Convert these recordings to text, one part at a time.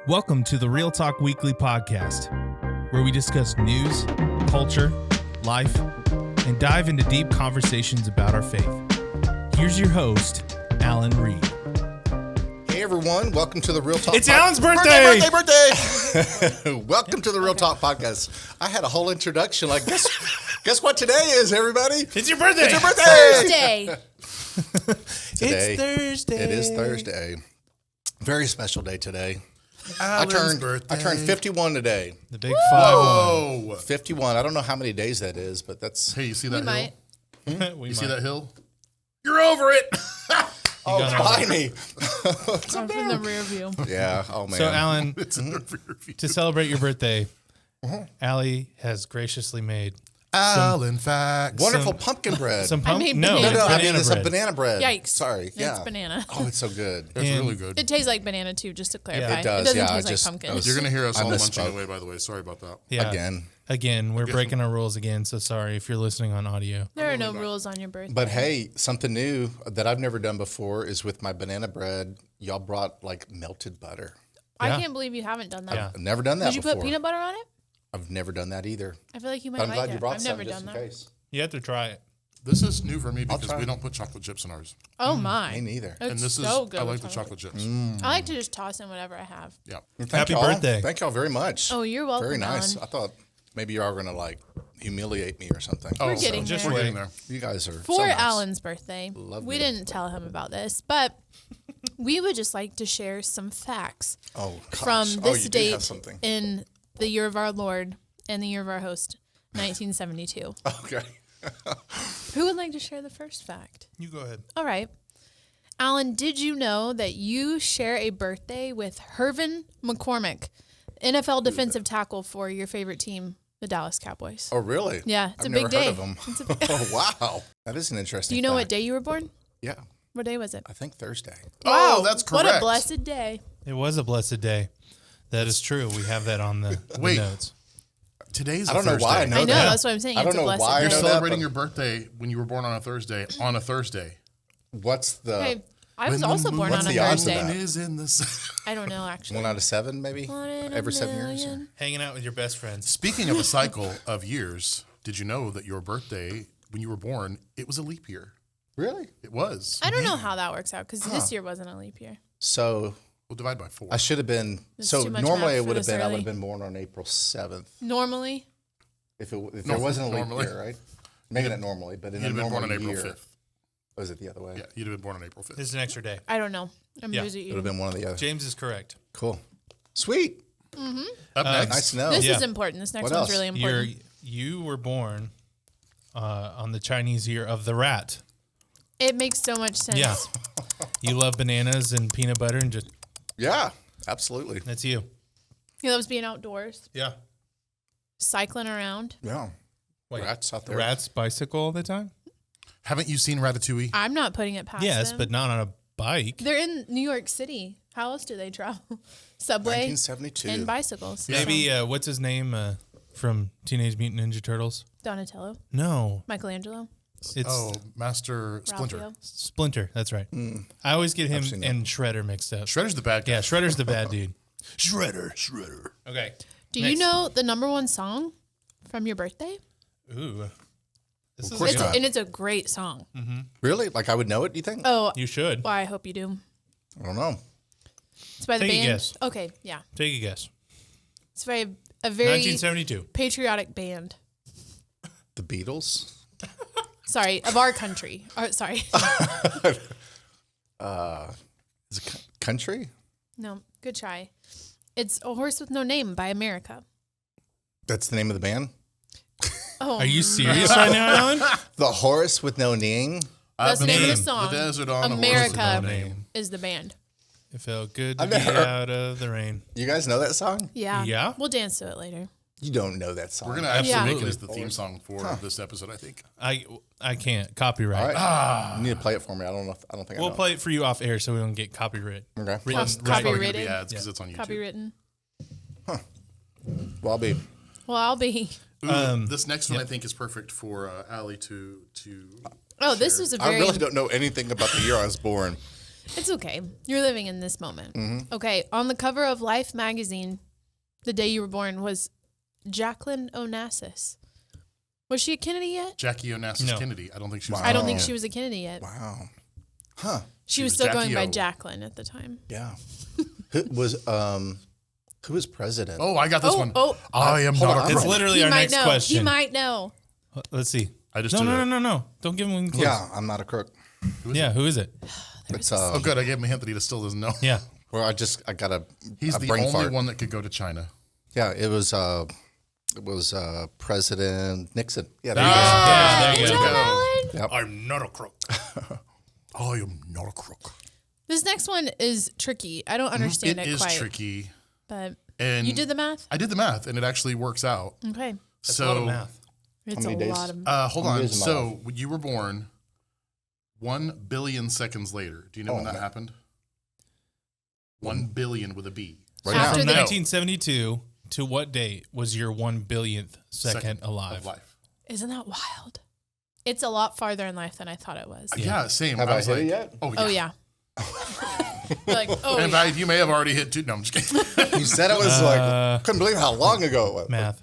Welcome to the Real Talk Weekly podcast, where we discuss news, culture, life, and dive into deep conversations about our faith. Here's your host, Alan Reed. Hey everyone, welcome to the Real Talk. It's Alan's birthday! Birthday! Welcome to the Real Talk podcast. I had a whole introduction like, guess what today is, everybody? It's your birthday! It's your birthday! Thursday. It's Thursday. It is Thursday. Very special day today. Alan's birthday. I turned 51 today. The big 5-1. Whoa. 51. I don't know how many days that is, but that's... Hey, you see that We hill? might. We You see might. that hill? You're over it. Oh, got it's it. behind me. Off in the rear view. Yeah, oh man. So, Alan, It's in the rear view. to celebrate your birthday, Allie has graciously made Alan facts. Wonderful pumpkin bread. some I made no, banana no, I banana mean, it's a bread. banana bread. Yikes. Sorry. It's Yeah. banana. Oh, it's so good. It's And- really good. It tastes like banana too, just to clarify. Yeah, it does, doesn't yeah, I taste just- like pumpkin. I was- You're going to hear us I all misspoke. munching away, by the way. Sorry about that. Yeah. Again. We're breaking our rules again, so sorry if you're listening on audio. There are no rules on your birthday. But hey, something new that I've never done before is with my banana bread. Y'all brought like melted butter. I Yeah. can't believe you haven't done that. Yeah. I've never done that Did you before. put peanut butter on it? I've never done that either. I feel like you might But I'm like glad it. you brought I've some never just done in that. case. You have to try it. This is new for me because try. we don't put chocolate chips in ours. Oh my. Me neither. It's And this so is, good. I with like the chocolate chips. I like to just toss in whatever I have. Yeah. Thank Happy y'all. birthday. Thank y'all very much. Oh, you're welcome. Very nice. Alan. I thought maybe you all were going to like humiliate me or something. We're getting just there. We're getting there. You guys are For so nice. Alan's birthday, Love we me. didn't tell him about this, but we would just like to share some facts Oh, gosh. from Oh, this you do have date something. in the year of our Lord and the year of our host, 1972. Okay. Who would like to share the first fact? You go ahead. All right. Alan, did you know that you share a birthday with Hervin McCormick, NFL defensive tackle for your favorite team, the Dallas Cowboys? Oh, really? Yeah, it's I've a big never day. heard of them. Oh, wow. That is an interesting Do you know what fact. day you were born? Yeah. What day was it? I think Thursday. Oh, that's correct. What a blessed day. It was a blessed day. That is true. We have that on the Wait. notes. Today's I a don't know Thursday. why I know I know, that. that's what I'm saying. I It's don't a know blessed why I day. You're know that, celebrating but- your birthday when you were born on a Thursday. On a Thursday. What's the Hey, I was When the also born moon- on a What's the odds of Thursday. that? Is in the sun. I don't know, actually. 1 out of 7 maybe? One in a Every 7 years? or- million. Hanging out with your best friends. Speaking of a cycle of years, did you know that your birthday, when you were born, it was a leap year? Really? It was. I don't know how that works out because this year wasn't a leap year. So We'll divide by 4. I should have been. It's So too much normally math it for would have this been. I would early. have been born on April 7th. Normally, If there No, wasn't a leap normally. year, right? Maybe not normally, but in You'd a have been born normal on April year, 5th. was it the other way? Yeah, you'd have been born on April 5th. This is an extra day. I don't know. I'm Yeah, busy It would have eating. been one of the other. James is correct. Cool. Sweet. Up next. Nice to know. This Yeah. is important. This next What one's else? really important. You were born on the Chinese year of the rat. It makes so much sense. Yeah. You love bananas and peanut butter and just, Yeah, absolutely. that's you. He loves being outdoors, Yeah. cycling around. Yeah. Wait, Rats out there. Rats bicycle all the time? Haven't you seen Ratatouille? I'm not putting it past Yes, them. but not on a bike. They're in New York City. How else do they travel? Subway 1972. and bicycles. Maybe, So, what's his name from Teenage Mutant Ninja Turtles? Donatello, No, Michelangelo, it's Oh, Master Splinter. Raphael. Splinter. That's right. I always get him seen that. and Shredder mixed up. Shredder's the bad guy. Yeah, Shredder's the bad dude. Shredder. Okay. Do you know the number one song from your birthday? Ooh. This is course good. not. And it's a great song. Really? Like I would know it, you think? Oh, You should. well, I hope you do. I don't know. It's by the Take a band. guess. Okay, yeah. Take a guess. It's by a very 1972. patriotic band. The Beatles? Sorry, of our country. Sorry. Is it country? No, good try. It's A Horse with No Name by America. That's the name of the band? Oh, Are you serious right now, Alan? The Horse with No Name? that's the name of the Name. song. The desert on a horse with America no name. is the band. It felt good to I've be never- out of the rain. You guys know that song? Yeah. Yeah? We'll dance to it later. You don't know that song. We're going to actually Yeah. make it as the theme song for this episode, I think. I can't. Copyright. All right. You need to play it for me. I don't know. I don't think We'll I know. play it for you off air so we don't get copyright. Okay. Written, Plus, right. there's probably going to be Copyrighted. ads because it's on YouTube. Copywritten. Well, I'll be. Well, I'll be. Ooh, this next one I think is perfect for Allie to Oh, this was a I very. really don't know anything about the year I was born. It's okay. You're living in this moment. Okay. On the cover of Life magazine, the day you were born was Jacqueline Onassis. Was she a Kennedy yet? Jackie Onassis No. Kennedy. I don't think she was. I don't think she was a Kennedy yet. Wow. Huh. She was was still going Jackie by O. Jacqueline at the time. Yeah. Who was president? Oh, I got this Oh, one. oh. I am Hold not on. a It's crook. literally He our might next know. question. He might know. Let's see. I just No, did no, it. no, no, no. Don't give him any clues. Yeah, I'm not a crook. Yeah, who is it? It's Oh, good. I gave him a hint that he still doesn't know. Yeah. where I got a He's a the brain only fart. one that could go to China. Yeah, it was President Nixon. Yeah, there Yeah, there you Good go. job, Alan. Yep. I'm not a crook. I am not a crook. This next one is tricky. I don't understand It it is quite. tricky. But And you did the math? I did the math, and it actually works out. Okay. That's a lot of So, math. It's many a days? lot of hold How many on. days am I So when you were born 1 billion seconds later. Do you know when Oh, that man. happened? 1 billion with a B. Right After From now. the- 1972 to what date was your 1 billionth second alive? Of life. Isn't that wild? It's a lot farther in life than I thought it was. Yeah, same. Have I was hit it like, yet? Oh, yeah. Oh yeah. Like, oh In yeah. fact, you may have already hit 2. No, I'm just kidding. You said it was like couldn't believe how long ago it was. Math.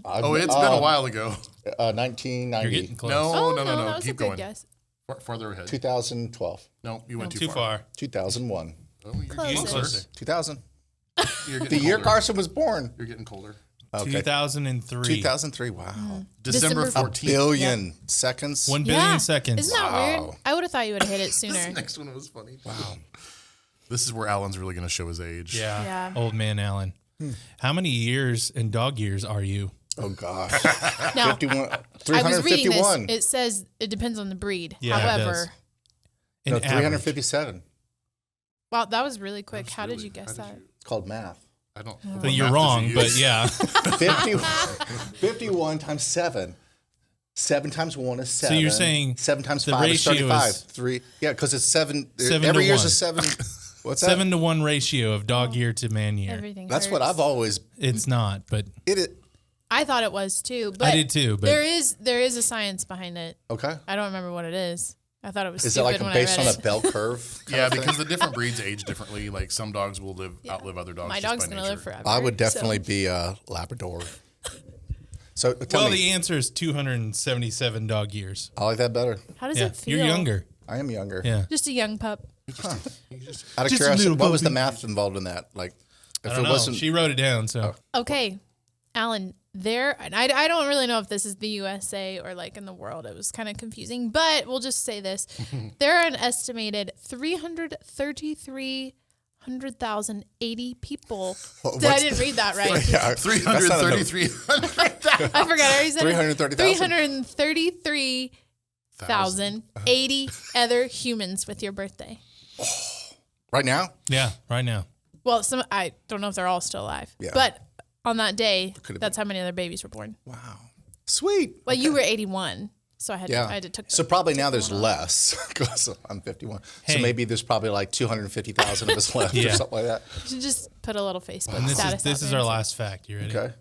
Oh, it's been a while ago. 1990, You're getting close. No, Oh, no, no, no. that was Keep a good going. guess. Farther ahead. 2012, No, you went Too far. 2001, Oh, you're Close. getting Getting closer. closer. 2000. You're getting The year colder. Carson was born. You're getting colder. Okay. 2003. 2003. Wow. December December 14th. Billion seconds. 1 billion Yeah. seconds. Isn't that Wow. weird? I would have thought you would have hit it This sooner. next one was funny. Wow. This is where Alan's really going to show his age. Yeah. Yeah. Old man Allen. How many years in dog years are you? Oh gosh. Now, 51, I was reading 351. this. It says it depends on the breed. Yeah, it However, does. In No, average. 357. wow, that was really quick. That's How did really- you guess how that? did It's called math. I don't. But you're wrong, but yeah. 51 times 7. 7 times 1 is 7. you're saying 7 times the 5 is ratio 35. is 3. Yeah, because it's 7. 7 every to year's 1. a 7. What's that? 7-to-1 ratio of dog year to man year. Everything. That's what hurts. I've always. It's not, but I thought it was too. But did too, but- there is a science behind it. Okay. I don't remember what it is. I thought it was Is it stupid like when based I on read a it. bell curve? Yeah, because the different breeds age differently. Like some dogs will outlive other dogs. My just dog's by gonna nature. live forever. I would definitely so- be a Labrador. So tell well, me, the answer is 277 dog years. I like that better. How does Yeah, it feel? you're younger. I am younger. Yeah. Just a young pup. Out of Just a curiosity, little what was the puppy. math involved in that? Like, I if don't it know. wasn't. She wrote it down, so Okay, Alan. And I don't really know if this is the USA or like in the world. It was kind of confusing, but we'll just say this: there are an estimated 333,080 people. I didn't read that right. Yeah, 333,000 I forgot. I already said 330,000. 333,080 other humans with your birthday. Right now? yeah, right now. Well, I don't know if they're all still alive, Yeah. but on that day, Could've that's how many other babies were born. Wow. Sweet. Well, you were 81, so I had Yeah. to took. So probably now there's less because I'm 51. Hey. So maybe there's probably like 250,000 of us left or Yeah. something like that. You should just put a little Facebook And status. this out is there our and say, last fact. You ready? Okay.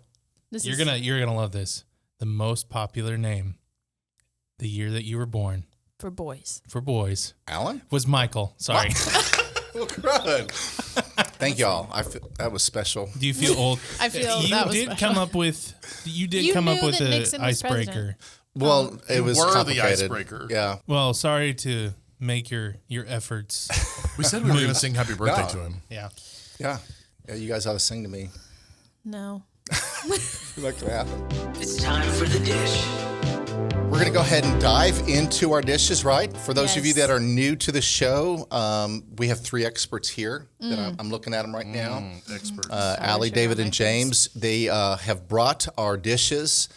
This You're is gonna love this. The most popular name, the year that you were born for boys. for boys, Alan? was Michael. Sorry. Well, good. Thank y'all. That was special. Do you feel old? I feel you that was did special. come up with. You did You come up knew with that the Nixon was icebreaker. president. Well, it You was were the complicated. icebreaker. Yeah. Well, sorry to make your efforts. We said we were going to sing happy birthday No. to him. Yeah. Yeah. Yeah. You guys ought to sing to me. No. You like to happen. It's time for the dish. We're going to go ahead and dive into our dishes, right? For those of you Yes. that are new to the show, we have 3 experts here that I'm looking at them right now. Experts. Allie, sugar David, on and my James. They have brought our dishes,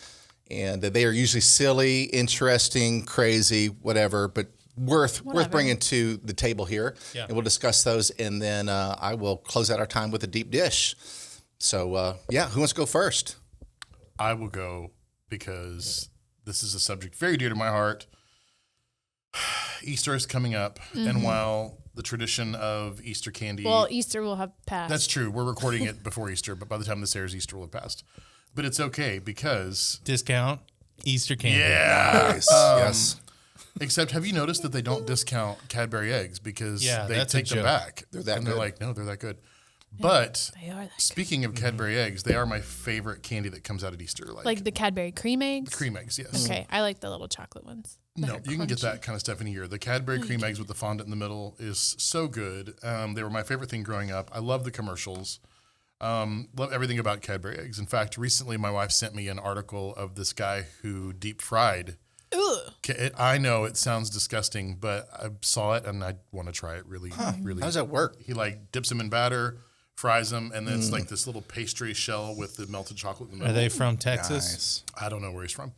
and they are usually silly, interesting, crazy, whatever, but worth bringing to the table here. Yeah. And we'll discuss those, and then I will close out our time with a deep dish. So, who wants to go first? I will go because this is a subject very dear to my heart. Easter is coming up, and while the tradition of Easter candy, Well, Easter will have passed. that's true. We're recording it before Easter, but by the time this airs, Easter will have passed. But it's okay because Discount Easter candy. yeah, Nice. Yes. Except, have you noticed that they don't discount Cadbury eggs because Yeah, they that's a take them joke. back? They're that and they're good. like, no, they're that good. But They are that speaking of Cadbury eggs, they are my favorite candy that comes out at Easter. like the Cadbury cream eggs. cream eggs, yes. Okay, I like the little chocolate ones. that No, are you can get crunchy. that kind of stuff in a year. The Cadbury cream eggs with the fondant in the middle is so good. They were my favorite thing growing up. I love the commercials. Love everything about Cadbury eggs. In fact, recently my wife sent me an article of this guy who deep fried. I know it sounds disgusting, but I saw it and I want to try it really. How does that work? He like dips them in batter, fries them, and then it's like this little pastry shell with the melted chocolate in the Are middle. they from Texas? Nice. I don't know where he's from.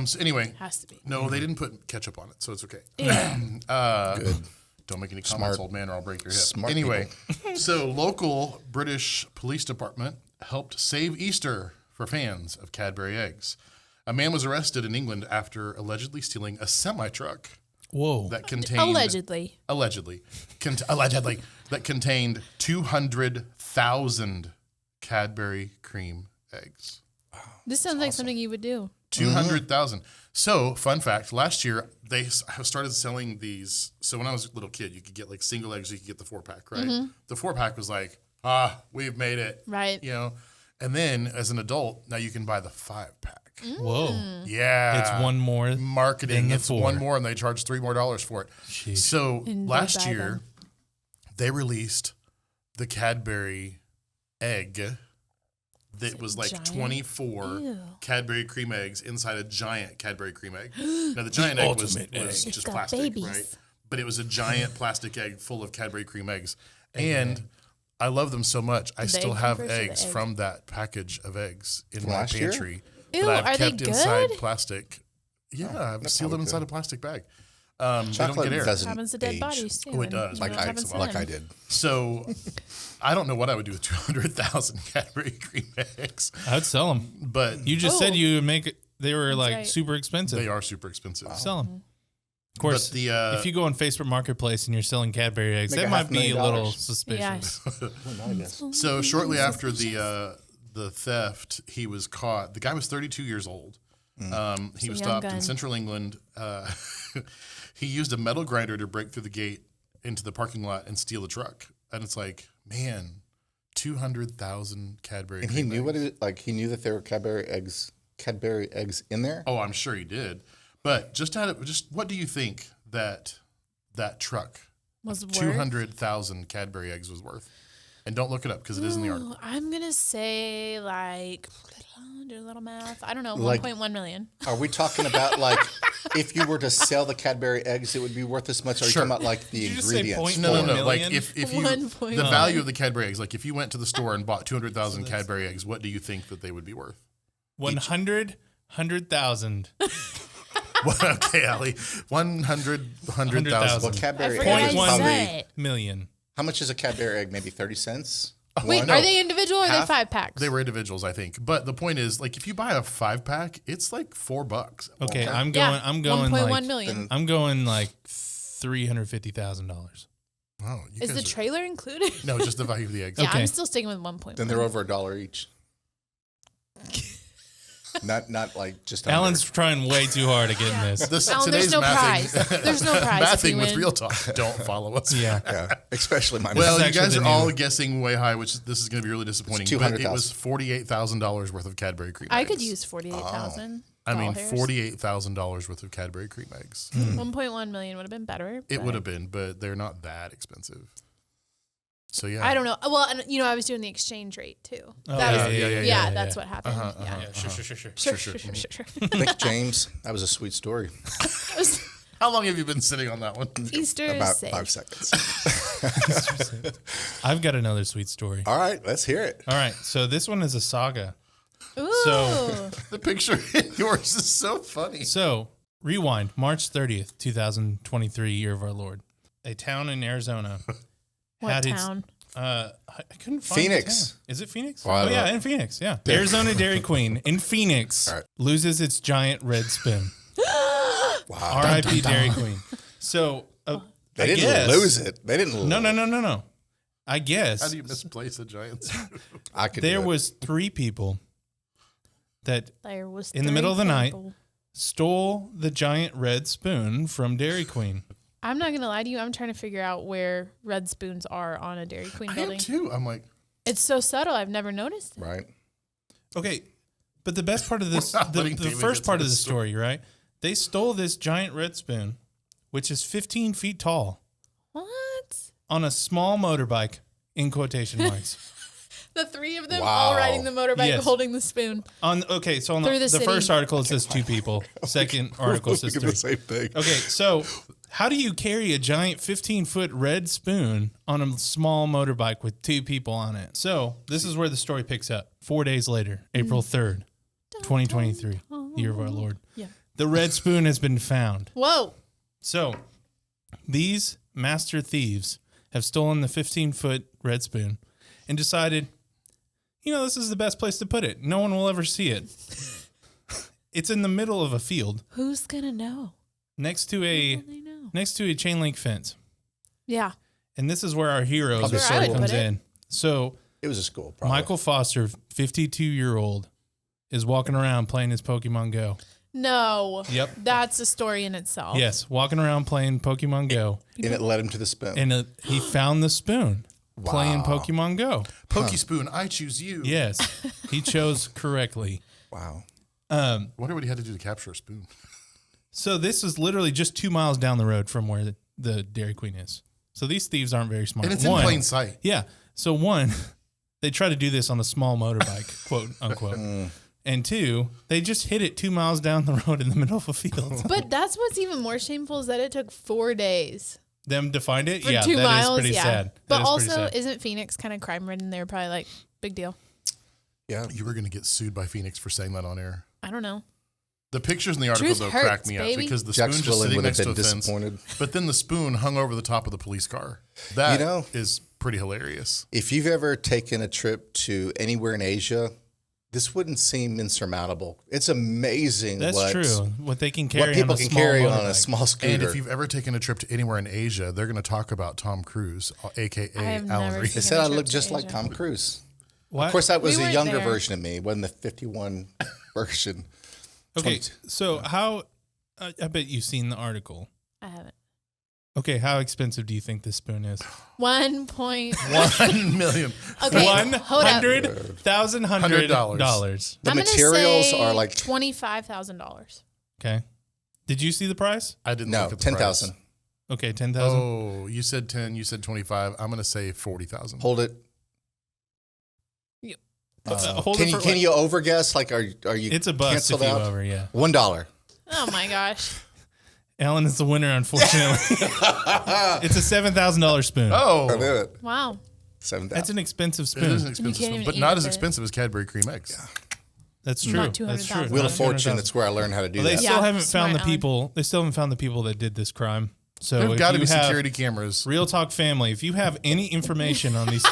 So anyway, Has to be. no, they didn't put ketchup on it, so it's okay. Good. Don't make any comments, Smart. old man, or I'll break your hip. Smart Anyway, so local British police department helped save Easter for fans of Cadbury eggs. A man was arrested in England after allegedly stealing a semi-truck Whoa. that contained Allegedly. allegedly that contained 200,000 Cadbury cream eggs. This sounds like something you would do. 200,000. So, fun fact, last year they started selling these. So, when I was a little kid, you could get like single eggs, you could get the 4-pack, right? The 4-pack was like, we've made it. Right. You know? And then as an adult, now you can buy the 5-pack. Whoa. Yeah. It's one more Marketing. than the It's 4. one more, and they charge $3 more for it. Sheesh. So, And they last buy year, them. they released the Cadbury egg that was like giant? 24 Ew. Cadbury cream eggs inside a giant Cadbury cream egg. Now, the giant egg was ultimate egg. just It's got plastic, babies. right? But it was a giant plastic egg full of Cadbury cream eggs. And I love them so much. I still egg have covers or the eggs egg? from that package of eggs in my last year? pantry Ew, that I've are they kept inside good? plastic. Yeah, I've that's sealed them probably inside good. a plastic bag. They don't Chocolate get air. doesn't Happens to dead age bodies too. Oh, it and does. you know like what happens to I them. did. So I don't know what I would do with 200,000 Cadbury cream eggs, I'd sell them. but You just said Oh. you would make it. They were like right. super expensive. they are super expensive. Sell them. Of course, But the, if you go on Facebook Marketplace and you're selling Cadbury eggs, Make that a might be a little $500,000. suspicious. Yes. So shortly after the theft, he was caught. The guy was 32 years old. He was young stopped gun. in central England. He used a metal grinder to break through the gate into the parking lot and steal the truck. And it's like, man, 200,000 Cadbury. And he cream knew eggs. what it like. He knew that there were Cadbury eggs in there. Oh, I'm sure he did. But just what do you think that truck Was worth? 200,000 Cadbury eggs was worth? And don't look it up because it is in the article. I'm gonna say like do a little math. I don't know, Like- 1.1 million. Are we talking about like if you were to sell the Cadbury eggs, it would be worth this much? Or are you Sure. talking about like the Did you just say ingredients? point No, Four Like million? if you 1.1. the value of the Cadbury eggs, like if you went to the store and bought 200,000 Cadbury eggs, what do you think that they would be worth? 100,000. Well, okay, Ali, 100,000. Well, I Cadbury forgot eggs you probably. said it. million. How much is a Cadbury egg? Maybe 30 cents. Wait, no. are they individual or are Half? they 5-packs? They were individuals, I think. But the point is, like, if you buy a 5-pack, it's like $4. Okay, I'm yeah, going. I'm going 1.1 like. million. I'm going like $350,000. Oh, you Is guys the are- trailer included? No, just the value of the eggs. Yeah, Okay. I'm still sticking with 1.1. Then they're over $1 each. Not like just. Alan's trying way too hard to get in this. This, Alan, there's today's no mathing, prize. There's no prize if mathing you with win. real talk. Don't follow us. Yeah. Yeah, especially my. Well, you actually guys the are all new- guessing way high, which this is going to be really disappointing. It's But it $200,000. was $48,000 worth of Cadbury cream eggs. I could use 48,000. I mean, hairs. $48,000 worth of Cadbury cream eggs. 1.1 million would have been better. It but would have been, but they're not that expensive. So yeah, I don't know. Well, and I was doing the exchange rate too. Oh, That was, yeah, that's what happened. Yeah, sure. Sure. Thanks, James. That was a sweet story. How long have you been sitting on that one? Easter is About safe. 5 seconds. I've got another sweet story. All right, let's hear it. All right, so this one is a saga. Ooh. So- The picture in yours is so funny. So rewind, March 30th, 2023, year of our Lord. A town in Arizona. What had town? I couldn't find Phoenix. the town. Is it Phoenix? Well, I Oh don't yeah, know. in Phoenix. Yeah, Arizona Dairy Queen in Phoenix All right. loses its giant red spin. Wow. R.I.P. Dairy Queen. So They I didn't guess- lose it. They didn't lose No. I How guess do you misplace a giant? I could there do it. was 3 people that There was in the middle of the night, people. stole the giant red spoon from Dairy Queen. I'm not going to lie to you. I'm trying to figure out where red spoons are on a Dairy Queen I building. am too. I'm like, It's so subtle. I've never noticed it. Right. Okay, but the best part of this, We're not the letting David first get part to of the this story, right? They stole this giant red spoon, which is 15 feet tall, What? on a small motorbike, in quotation marks. The three of them Wow. all riding the motorbike Yes. holding the spoon. So on Through the the city. first article, it says 2 people. Second article says Thinking 3. the same thing. Okay, so how do you carry a giant 15-foot red spoon on a small motorbike with 2 people on it? So this is where the story picks up. 4 days later, April 3rd, 2023, year of our Lord. Yeah. The red spoon has been found. Whoa. So these master thieves have stolen the 15-foot red spoon and decided, this is the best place to put it. No one will ever see it. It's in the middle of a field Who's going to know? next to a They know. chain link fence. Yeah. And this is where our heroes Probably story school. comes Put it. in. So It was a school, probably. Michael Foster, 52-year-old, is walking around playing his Pokemon Go. No. Yep. That's a story in itself. Yes, walking around playing Pokemon Go. And it led him to the spoon. And he found the spoon playing Pokemon Go. Pokey Spoon, I choose you. Yes, he chose correctly. Wow. Wonder what he had to do to capture a spoon. So this is literally just 2 miles down the road from where the Dairy Queen is. So these thieves aren't very smart. And it's in plain sight. Yeah. So 1, they try to do this on a small motorbike, quote unquote. And 2, they just hit it 2 miles down the road in the middle of a field. But that's what's even more shameful is that it took 4 days Them to find it? for Yeah, 2 that miles. is pretty yeah. sad. But That is pretty also, sad. isn't Phoenix kind of crime ridden? They're probably like, big deal. Yeah. You were going to get sued by Phoenix for saying that on air. I don't know. The pictures in the article, Truth though, hurts, cracked me up baby. because the Jack spoon just Swilling sitting would have next to been a fence. disappointed. But then the spoon hung over the top of the police car. That is pretty hilarious. If you've ever taken a trip to anywhere in Asia, this wouldn't seem insurmountable. It's amazing That's true. What they can carry what people on a can small carry on motorbike. a small scooter. And if you've ever taken a trip to anywhere in Asia, they're going to talk about Tom Cruise, a.k.a. I have Alan never Reed. They seen said I trip looked to just like Asia. Tom Cruise. What? Of course, that was We a weren't younger there. version of me, wasn't the 51 version. Okay, so how, I bet you've seen the article. I haven't. Okay, how expensive do you think this spoon is? 1 point. 1 million. Okay, hold up. $100,000. The I'm gonna materials say are like $25,000. Okay. Did you see the price? I didn't no look at the 10,000. price. Okay, 10,000. Oh, you said 10, you said 25. I'm going to say 40,000. Hold it. Hold Can it you for can like- you overguess? Like, are you It's a bust if canceled you out? over, yeah. $1. Oh my gosh. Alan is the winner, unfortunately. It's a $7,000 spoon. I Oh, knew it. Wow. 7,000. That's an expensive it spoon. is an expensive can't spoon, even but eat not with as it. expensive as Cadbury cream eggs. That's true. Not That's true. $200,000. Wheel Not of Fortune. $200,000. That's where I learned how to do Well, they that. still Yeah, haven't found the smart, Alan. people. They still haven't found the people that did this crime. So There's if got to you be have- security cameras. Real Talk family, if you have any information on these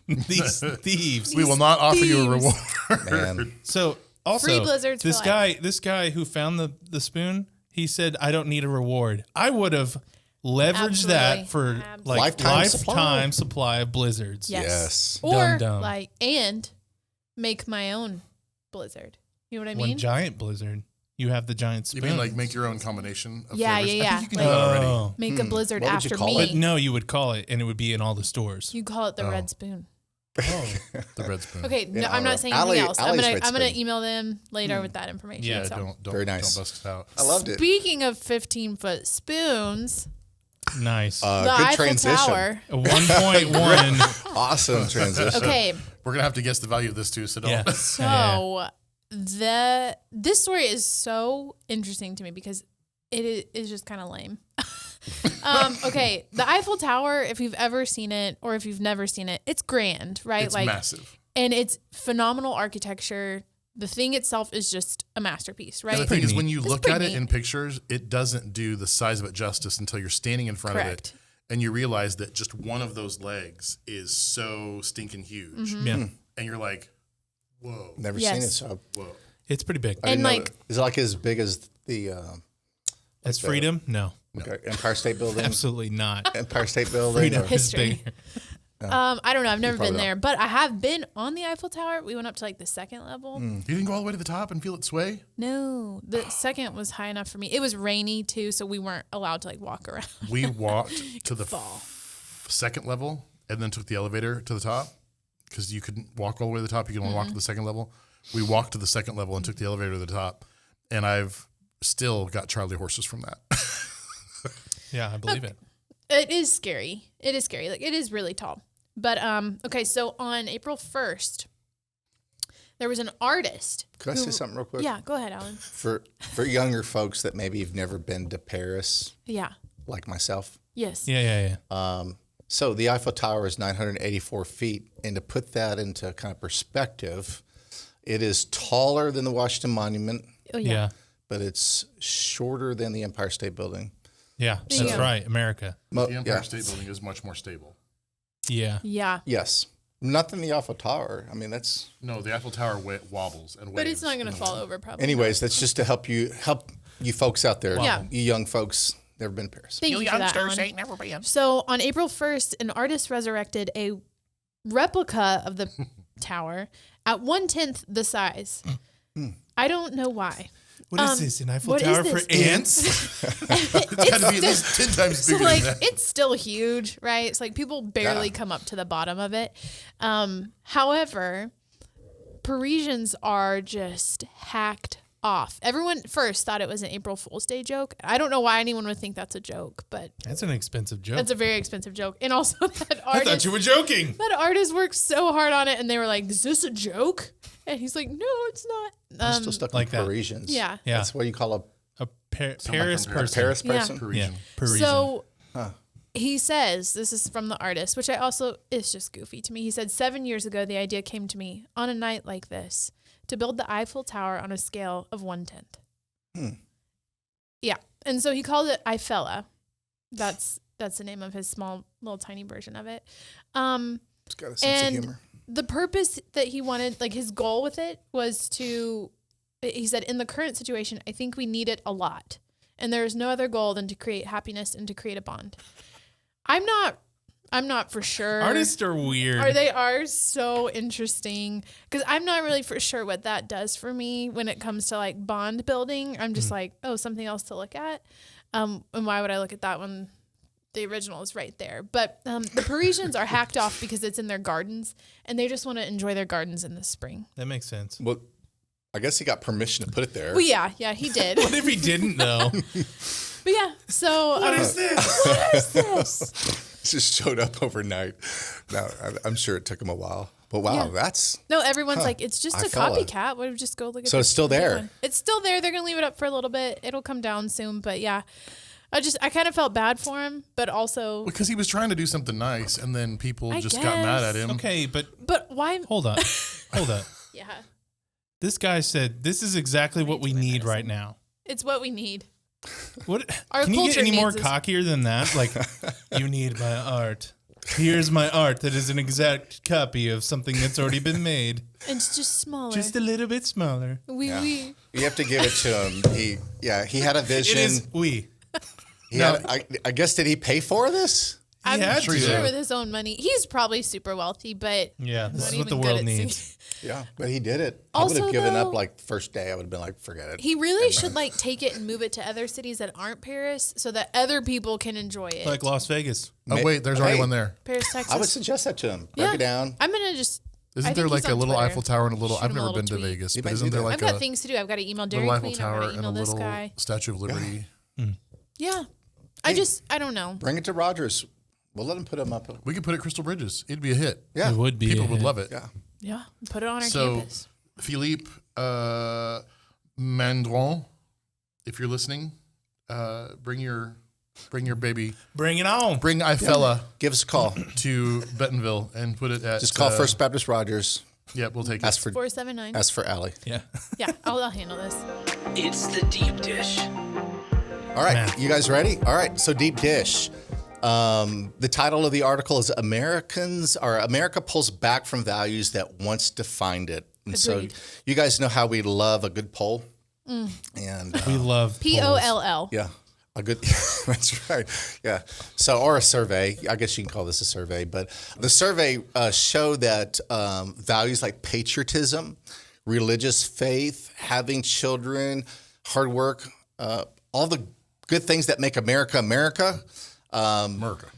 these thieves, We will not offer you a thieves. reward. Man. so also Free blizzards for life. this guy who found the spoon, he said, "I don't need a reward." I would have leveraged that for like Lifetime supply of blizzards. Yes. Yes. Or Dumb. like, and make my own blizzard. You know what I One mean? giant blizzard. You have the giant You spoon. mean like make your own combination of Yeah, flavors? yeah, I yeah. think you can do that already. Oh. Make a blizzard What would you after call me. it? But no, you would call it, and it would be in all the stores. You call it the red spoon. The red spoon. Okay, no, Yeah, I'm not saying Allie- anything else. I'm Allie's gonna red I'm gonna spoon. email them later with that information. Yeah, so. Don't Very nice. Don't bust it out. I loved it. Speaking of 15-foot spoons, Nice. the Good Eiffel transition. Tower. A 1.1. Awesome transition. Okay, We're gonna have to guess the value of this too. So don't. Yeah. so this story is so interesting to me because it is just kind of lame. Okay, the Eiffel Tower, if you've ever seen it or if you've never seen it, it's grand, right? It's massive. And it's phenomenal architecture. The thing itself is just a masterpiece, right? And the thing is, neat. when you It's look pretty at it neat. in pictures, it doesn't do the size of it justice until you're standing in front of Correct. it and you realize that just one of those legs is so stinking huge. Mm-hmm. Yeah. And you're like, whoa, Never Yes. seen it. So whoa. It's pretty big. I didn't And, know like- it. Is it like as big as the As Freedom? No. Empire State Building? Absolutely not. Empire State Building? Freedom or- is History. bigger. I don't know. I've never been probably there, but I have been on the Eiffel Tower. We went up to like the second level. You didn't go all the way to the top and feel it sway? No, the second was high enough for me. It was rainy too, so we weren't allowed to like walk around. We walked to the Fall. second level and then took the elevator to the top because you couldn't walk all the way to the top. You can only walk to the second level. We walked to the second level and took the elevator to the top. And I've still got Charlie horses from that. Yeah, I believe it. It is scary. It is scary. Like it is really tall. But okay, so on April 1st, there was an artist. Could I say something real quick? Yeah, go ahead, Alan. For younger folks that maybe have never been to Paris, Yeah. like myself. Yes. Yeah. So the Eiffel Tower is 984 feet, and to put that into kind of perspective, it is taller than the Washington Monument, Oh Yeah. but it's shorter than the Empire State Building. Yeah. That's Yeah. right. America. The Empire Yeah. State Building is much more stable. Yeah. Yeah. Yes. Nothing the Eiffel Tower. I mean, that's. No, the Eiffel Tower wobbles and waves. But it's not going to fall over probably. Anyways, that's just to help you folks out there. Yeah. You young folks, never been to Paris. Thank you for that, Alan. ain't never been. So on April 1st, an artist resurrected a replica of the tower at 1/10 the size. I don't know why. What is this? An Eiffel what is Tower for this? ants? It's got to be at least 10 times So bigger like than that. it's still huge, right? It's like people barely come up to the bottom of it. However, Parisians are just hacked off. Everyone first thought it was an April Fool's Day joke. I don't know why anyone would think that's a joke, but That's an expensive joke. that's a very expensive joke. And also that I thought artist, you were joking. that artist worked so hard on it, and they were like, "Is this a joke?" And he's like, "No, it's not." I'm still stuck like on that. Parisians. Yeah. Yeah. That's what you call A Paris from person. a Paris Yeah. person. Yeah. Parisian. Parisian. So he says, this is from the artist, which I also, is just goofy to me. He said, 7 years ago, the idea came to me on a night like this to build the Eiffel Tower on a scale of 1/10. Yeah. And so he called it Eiffella. That's the name of his small, little tiny version of it. It's got a sense of And humor. the purpose that he wanted, like his goal with it was to, he said, in the current situation, I think we need it a lot. And there is no other goal than to create happiness and to create a bond. I'm not for sure. Artists are weird. They are so interesting because I'm not really for sure what that does for me when it comes to like bond building. I'm just like, oh, something else to look at. And why would I look at that when the original is right there? But the Parisians are hacked off because it's in their gardens and they just want to enjoy their gardens in the spring. That makes sense. Well, I guess he got permission to put it there. Well, yeah, he did. What if he didn't though? But yeah, so What is this? what is this? Just showed up overnight. Now, I'm sure it took him a while. But wow, Yeah. that's No, everyone's like, it's just a Eiffella. copycat. What if we just go look at So it's this still big there. one? It's still there. They're gonna leave it up for a little bit. It'll come down soon. But yeah, I kind of felt bad for him, but also, Because he was trying to do something nice, and then people I just got mad at guess. him. Okay, but but why? hold up. Hold up. Yeah, This guy said this is exactly what we need right now. it's what we need. What Our can you get culture any more needs this. cockier than that? Like, you need my art. Here's my art that is an exact copy of something that's already been made. And it's just smaller. Just a little bit smaller. we you have to give it to him. He had a vision. It is we. He had, I guess, did he pay for this? I'm had sure to. with his own money. He's probably super wealthy, but Yeah, this not is what the even good world at needs. singing. Yeah, but he did it. I would Also, have given though- up like first day. I would have been like, forget it. He really should like take it and move it to other cities that aren't Paris, so that other people can enjoy it. Like Las Vegas. Oh, wait, there's already Hey. one there. Paris, Texas. I would suggest that to him. Break it down. I'm gonna just. I Isn't think there like he's a on little Twitter. Eiffel Tower and a little? Shoot I've him a never little been to tweet. Vegas, You but might isn't do there that. like I've got a things to do. I've got to email Dairy little Eiffel Queen. Tower I've got and to a email this little guy. Statue of Liberty? Yeah. I don't know. Bring it to Rogers. We'll let him put him up. We could put it at Crystal Bridges. It'd be a hit. Yeah, It would be. People a would hit. love it. Yeah. Yeah. Put it on our So, campus. Philippe Mandron, if you're listening, bring your baby, Bring it on. bring Eiffella Give us a call. to Bentonville and put it at. Just call First Baptist Rogers. Yeah, we'll take it. Ask for 479. Allie. Yeah. Yeah, I'll handle this. It's the deep dish. All right, Math. you guys ready? All right, so deep dish. The title of the article is America pulls back from values that once defined it. And Agreed. so you guys know how we love a good poll. And We love polls. POLL. yeah, A good, that's right. Yeah. So, or a survey. I guess you can call this a survey, but the survey showed that values like patriotism, religious faith, having children, hard work, all the good things that make America America.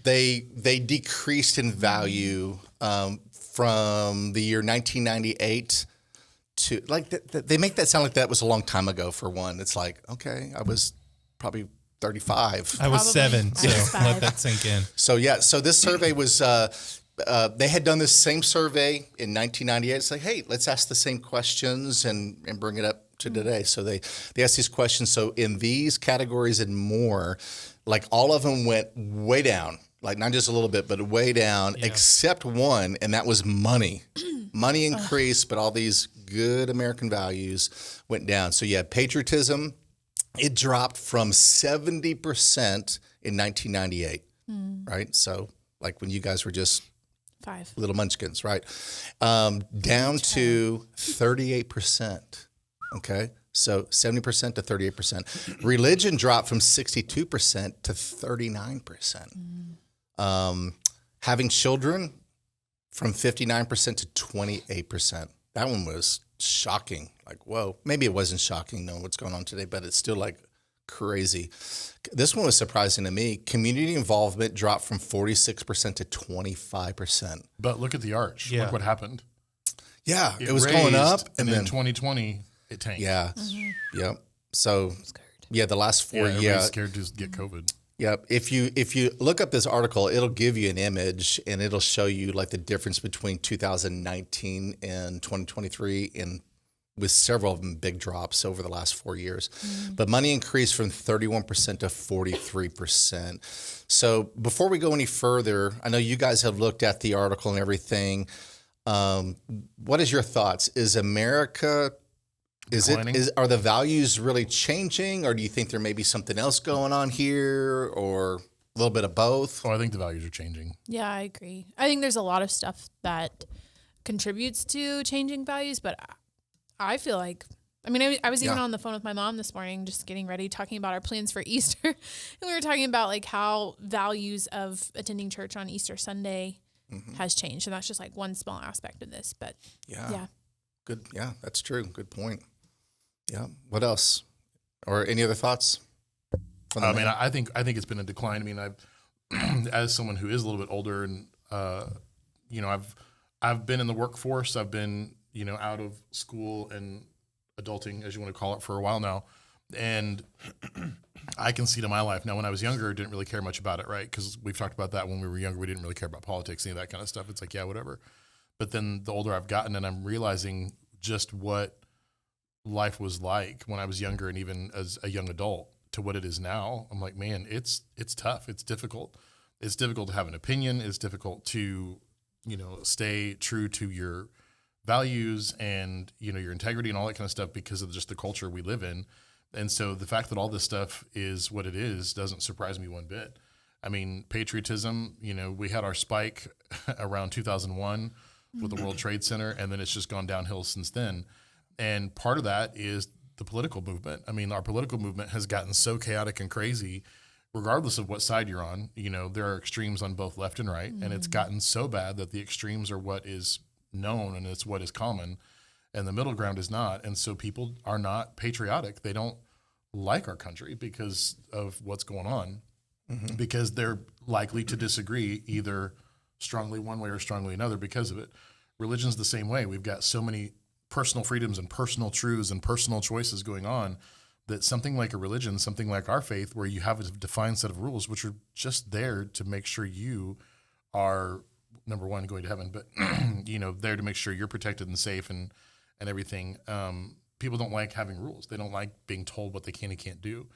They decreased in value from the year 1998 to they make that sound like that was a long time ago. For one, it's like, okay, I was probably 35. I was 7, so let that sink in. So yeah, so this survey was they had done this same survey in 1998. It's like, hey, let's ask the same questions and bring it up to today. So they asked these questions. So in these categories and more, like all of them went way down, like not just a little bit, but way down, except one, and that was money. Money increased, but all these good American values went down. So you had patriotism. It dropped from 70% in 1998, right? So like when you guys were just 5 little munchkins, right? Down to 38%, okay? So 70% to 38%. Religion dropped from 62% to 39%. Having children from 59% to 28%. That one was shocking. Like, whoa, maybe it wasn't shocking knowing what's going on today, but it's still like crazy. This one was surprising to me. Community involvement dropped from 46% to 25%. But look at the arch. Yeah. Look what happened. Yeah, it was raised, going up, and then then 2020 it tanked. yeah, yep. So yeah, the last 4 everybody's years. scared to get COVID. Yep. If you look up this article, it'll give you an image and it'll show you like the difference between 2019 and 2023, and with several of them big drops over the last 4 years. But money increased from 31% to 43%. So before we go any further, I know you guys have looked at the article and everything. What is your thoughts? Is America, are the values really changing, or do you think there may be something else going on here, or a little bit of both? Oh, I think the values are changing. Yeah, I agree. I think there's a lot of stuff that contributes to changing values, but I feel like, I was even on the phone with my mom this morning, just getting ready, talking about our plans for Easter. And we were talking about like how values of attending church on Easter Sunday has changed. And that's just like one small aspect of this, but yeah. Good. Yeah, that's true. Good point. Yeah. What else? Or any other thoughts? I think it's been a decline. I mean, I've as someone who is a little bit older, and I've been in the workforce. I've been out of school and adulting, as you want to call it, for a while now, and I can see to my life now. When I was younger, I didn't really care much about it, right? Because we've talked about that when we were younger. We didn't really care about politics, any of that kind of stuff. It's like, yeah, whatever. But then the older I've gotten, and I'm realizing just what life was like when I was younger, and even as a young adult, to what it is now. I'm like, man, it's tough. It's difficult. It's difficult to have an opinion. It's difficult to, stay true to your values and, your integrity and all that kind of stuff, because of just the culture we live in. And so the fact that all this stuff is what it is doesn't surprise me one bit. I mean, patriotism, we had our spike around 2001 with the World Trade Center, and then it's just gone downhill since then. And part of that is the political movement. I mean, our political movement has gotten so chaotic and crazy, regardless of what side you're on. There are extremes on both left and right, and it's gotten so bad that the extremes are what is known and it's what is common, and the middle ground is not. And so people are not patriotic. They don't like our country because of what's going on, because they're likely to disagree either strongly one way or strongly another because of it. Religion's the same way. We've got so many personal freedoms and personal truths and personal choices going on, that something like a religion, something like our faith, where you have a defined set of rules, which are just there to make sure you are, number one, going to heaven, but there to make sure you're protected and safe and everything. People don't like having rules. They don't like being told what they can and can't do.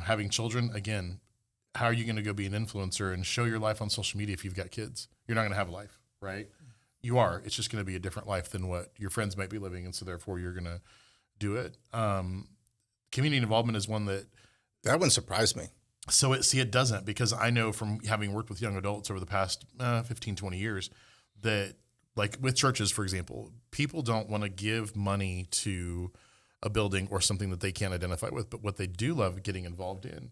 Having children, again, how are you going to go be an influencer and show your life on social media if you've got kids? You're not going to have a life, right? You are. It's just going to be a different life than what your friends might be living, and so therefore you're going to do it. Community involvement is one that wouldn't surprise me. So it doesn't, because I know from having worked with young adults over the past 15, 20 years that, like with churches, for example, people don't want to give money to a building or something that they can't identify with. But what they do love getting involved in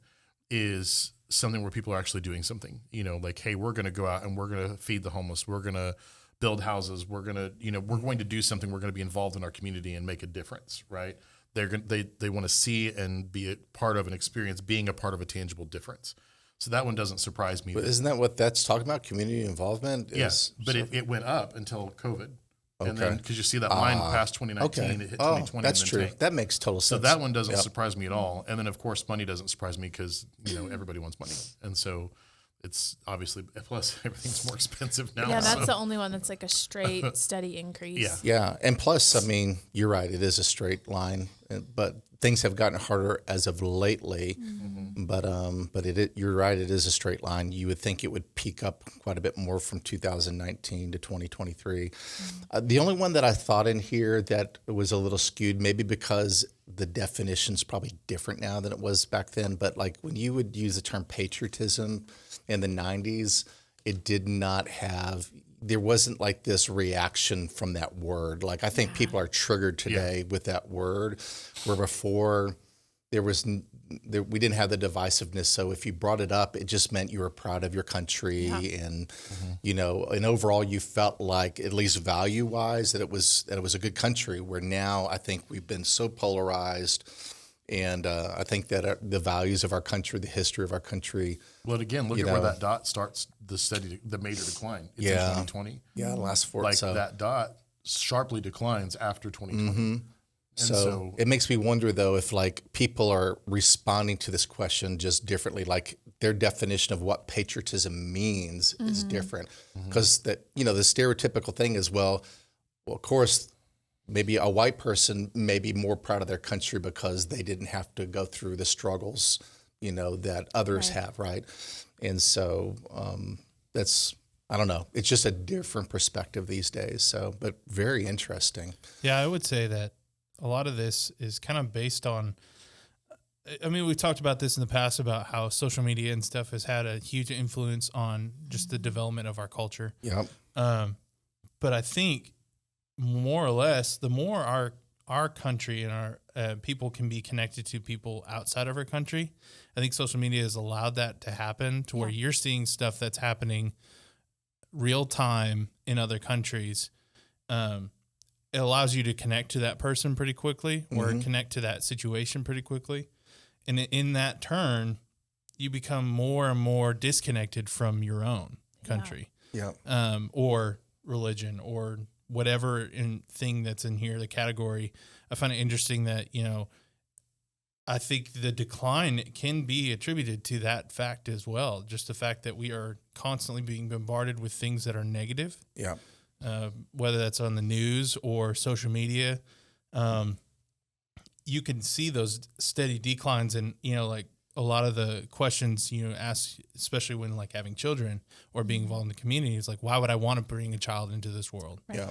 is something where people are actually doing something, like, hey, we're going to go out and we're going to feed the homeless. We're going to build houses. We're going to, we're going to do something. We're going to be involved in our community and make a difference, right? They want to see and be a part of an experience, being a part of a tangible difference. So that one doesn't surprise me. But isn't that what that's talking about? Community involvement? Yes, but it went up until COVID. Okay. And then, because you see that line past 2019, okay. it hit 2020. That's and then true. tanked. That makes total sense. So that one doesn't surprise me at all. And then, of course, money doesn't surprise me because, everybody wants money. And so it's obviously, plus everything's more expensive now. Yeah, that's the only one that's like a straight, steady increase. Yeah. And plus, I mean, you're right. It is a straight line, but things have gotten harder as of lately. But you're right. It is a straight line. You would think it would peak up quite a bit more from 2019 to 2023. The only one that I thought in here that was a little skewed, maybe because the definition's probably different now than it was back then. But like when you would use the term patriotism in the 90s, it did not have. There wasn't like this reaction from that word. Like I think people are triggered today with that word, where before we didn't have the divisiveness. So if you brought it up, it just meant you were proud of your country, and and overall you felt like, at least value wise, that it was a good country. Where now I think we've been so polarized, and I think that the values of our country, the history of our country. Well, again, look at where that dot starts the major decline. It's in 2020. Yeah, last four. Like that dot sharply declines after 2020. So it makes me wonder, though, if like people are responding to this question just differently, like their definition of what patriotism means is different. Because the stereotypical thing is, well, of course, maybe a white person may be more proud of their country because they didn't have to go through the struggles, that others have, right? And so that's, I don't know, it's just a different perspective these days. So, but very interesting. Yeah, I would say that a lot of this is kind of based on, I mean, we've talked about this in the past about how social media and stuff has had a huge influence on just the development of our culture. Yeah. But I think more or less, the more our country and our people can be connected to people outside of our country, I think social media has allowed that to happen to where you're seeing stuff that's happening real time in other countries. It allows you to connect to that person pretty quickly or connect to that situation pretty quickly. And in that turn, you become more and more disconnected from your own country or religion or whatever thing that's in here, the category. I find it interesting that, I think the decline can be attributed to that fact as well. Just the fact that we are constantly being bombarded with things that are negative. Yeah. Whether that's on the news or social media, you can see those steady declines. And, like a lot of the questions, ask, especially when like having children or being involved in the community, is like, why would I want to bring a child into this world? Right.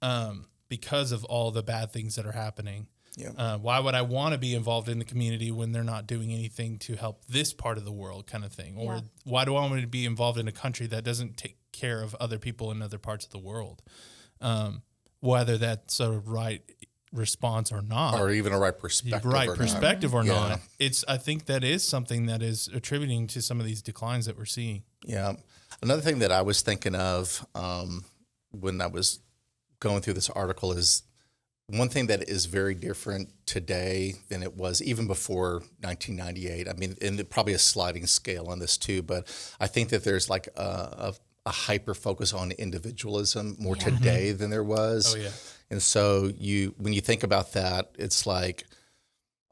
Yeah. Because of all the bad things that are happening. Yeah. Why would I want to be involved in the community when they're not doing anything to help this part of the world, kind of thing? Or why do I want to be involved in a country that doesn't take care of other people in other parts of the world? Whether that's a right response or not, or even a right perspective, or not. I think that is something that is attributing to some of these declines that we're seeing. Yeah. Another thing that I was thinking of when I was going through this article is one thing that is very different today than it was even before 1998. I mean, and probably a sliding scale on this too, but I think that there's like a hyper focus on individualism more today than there was. Oh, yeah. And so when you think about that, it's like,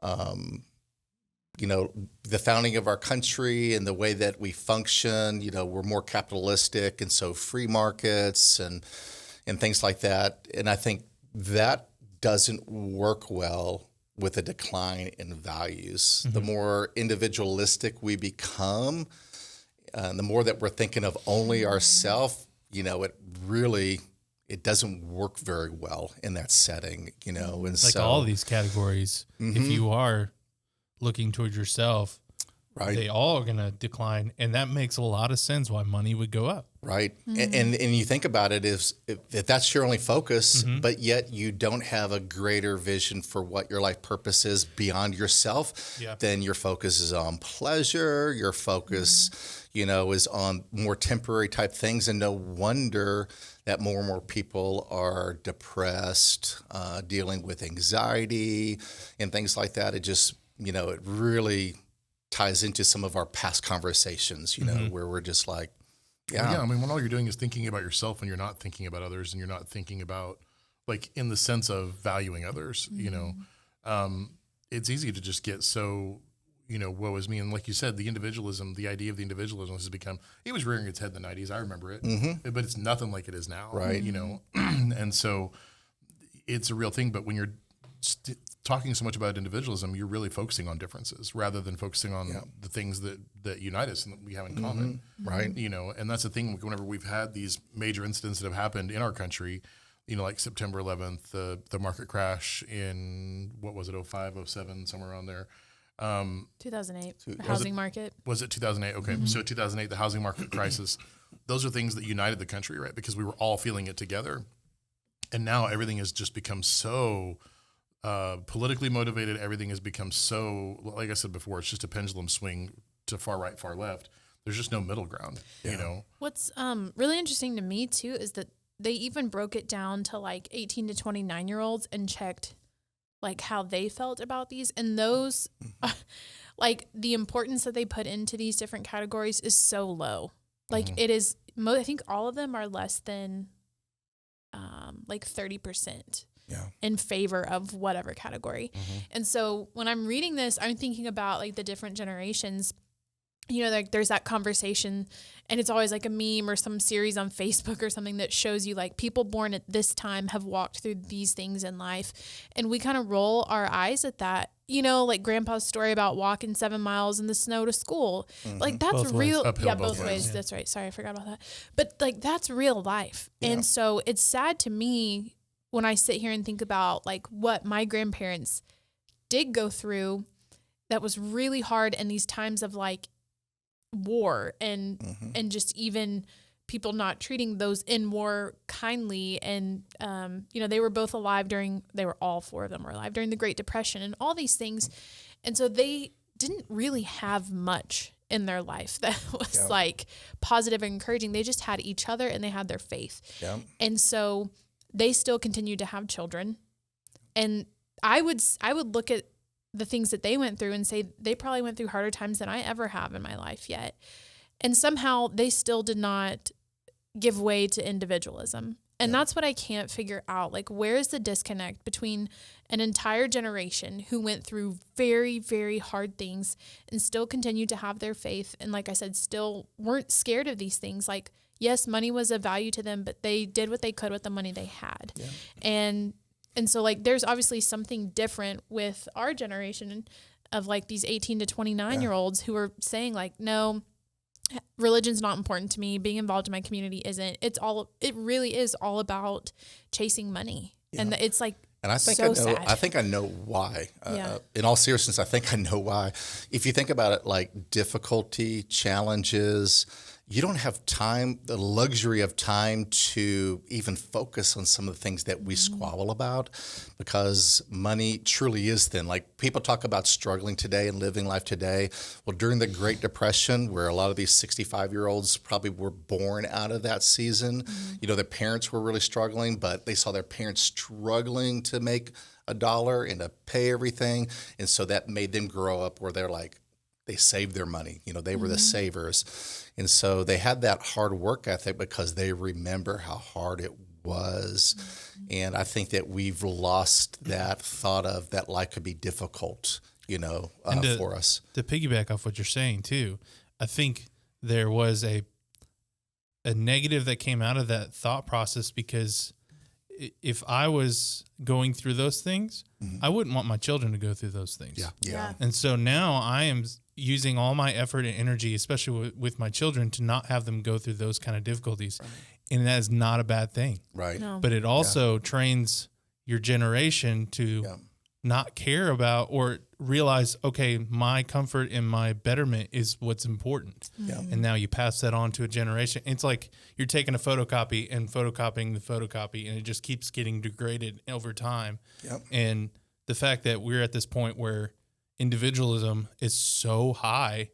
the founding of our country and the way that we function, we're more capitalistic. And so free markets and things like that. And I think that doesn't work well with a decline in values. The more individualistic we become, the more that we're thinking of only ourselves, it doesn't work very well in that setting, And like all these categories, if you are looking towards yourself, Right. they all are going to decline. And that makes a lot of sense why money would go up. Right. And you think about it, if that's your only focus, but yet you don't have a greater vision for what your life purpose is beyond yourself, then your focus is on pleasure, your focus, is on more temporary type things. And no wonder that more and more people are depressed, dealing with anxiety and things like that. It just, it really ties into some of our past conversations, where we're just like, yeah. I mean, when all you're doing is thinking about yourself and you're not thinking about others and you're not thinking about, like, in the sense of valuing others, it's easy to just get so, woe is me. And like you said, the idea of the individualism has become, it was rearing its head in the 90s. I remember it, but it's nothing like it is now. Right. And so it's a real thing. But when you're talking so much about individualism, you're really focusing on differences rather than focusing on the things that unite us and that we have in common. Right. And that's the thing, whenever we've had these major incidents that have happened in our country, like September 11th, the market crash in, what was it, 05, 07, somewhere around there. 2008, the housing market. Was it 2008? Okay. So 2008, the housing market crisis, those are things that united the country, right? Because we were all feeling it together. And now everything has just become so politically motivated. Everything has become so, like I said before, it's just a pendulum swing to far right, far left. There's just no middle ground, What's really interesting to me too is that they even broke it down to like 18 to 29-year-olds and checked like how they felt about these. And those, like the importance that they put into these different categories is so low. Like it is, I think all of them are less than like 30%. In favor of whatever category. And so when I'm reading this, I'm thinking about like the different generations, like there's that conversation and it's always like a meme or some series on Facebook or something that shows you like people born at this time have walked through these things in life. And we kind of roll our eyes at that, like grandpa's story about walking 7 miles in the snow to school. Like that's both real. ways. Yeah, both ways. That's right. Sorry, I forgot about that. But like that's real life. And so it's sad to me when I sit here and think about like what my grandparents did go through that was really hard in these times of like war and just even people not treating those in war kindly. And, they were both alive all four of them were alive during the Great Depression and all these things. And so they didn't really have much in their life that was like positive and encouraging. They just had each other and they had their faith. Yeah. And so they still continued to have children. And I would look at the things that they went through and say they probably went through harder times than I ever have in my life yet. And somehow they still did not give way to individualism. And that's what I can't figure out. Like, where is the disconnect between an entire generation who went through very, very hard things and still continued to have their faith? And like I said, still weren't scared of these things. Like, yes, money was of value to them, but they did what they could with the money they had. Yeah. And so like, there's obviously something different with our generation of like these 18 to 29-year-olds who are saying like, no, religion's not important to me. Being involved in my community isn't. It really is all about chasing money. Yeah. And it's like, and I think sad. I think I know why. In all seriousness, I think I know why. If you think about it, like difficulty, challenges, you don't have time, the luxury of time to even focus on some of the things that we squabble about, because money truly is thin. Like people talk about struggling today and living life today. Well, during the Great Depression, where a lot of these 65-year-olds probably were born out of that season, their parents were really struggling, but they saw their parents struggling to make $1 and to pay everything. And so that made them grow up where they're like, they saved their money. They were the savers. And so they had that hard work ethic because they remember how hard it was. And I think that we've lost that thought of that life could be difficult, for us. To piggyback off what you're saying too, I think there was a negative that came out of that thought process, because if I was going through those things, I wouldn't want my children to go through those things. Yeah. And so now I am using all my effort and energy, especially with my children, to not have them go through those kind of difficulties. Right. And that is not a bad thing. Right. No. But it also trains your generation to not care about or realize, okay, my comfort and my betterment is what's important. Yeah. And now you pass that on to a generation. It's like you're taking a photocopy and photocopying the photocopy, and it just keeps getting degraded over time. Yep. And the fact that we're at this point where individualism is so high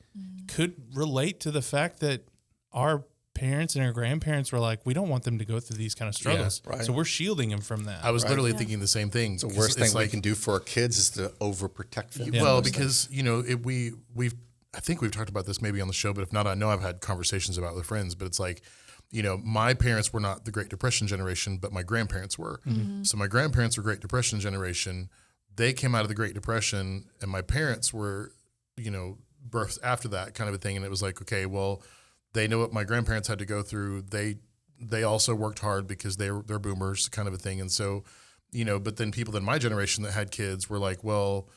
could relate to the fact that our parents and our grandparents were like, we don't want them to go through these kind of struggles. right. So we're shielding them from that. I was literally thinking the same thing. The worst thing we can do for our kids is to overprotect them. Well, because I think we've talked about this maybe on the show, but if not, I know I've had conversations about it with friends. But it's like, my parents were not the Great Depression generation, but my grandparents were. So my grandparents were Great Depression generation. They came out of the Great Depression, and my parents were, births after that kind of a thing. And it was like, okay, well, they know what my grandparents had to go through. They also worked hard because they're boomers kind of a thing. And so, but then people in my generation that had kids were like, well,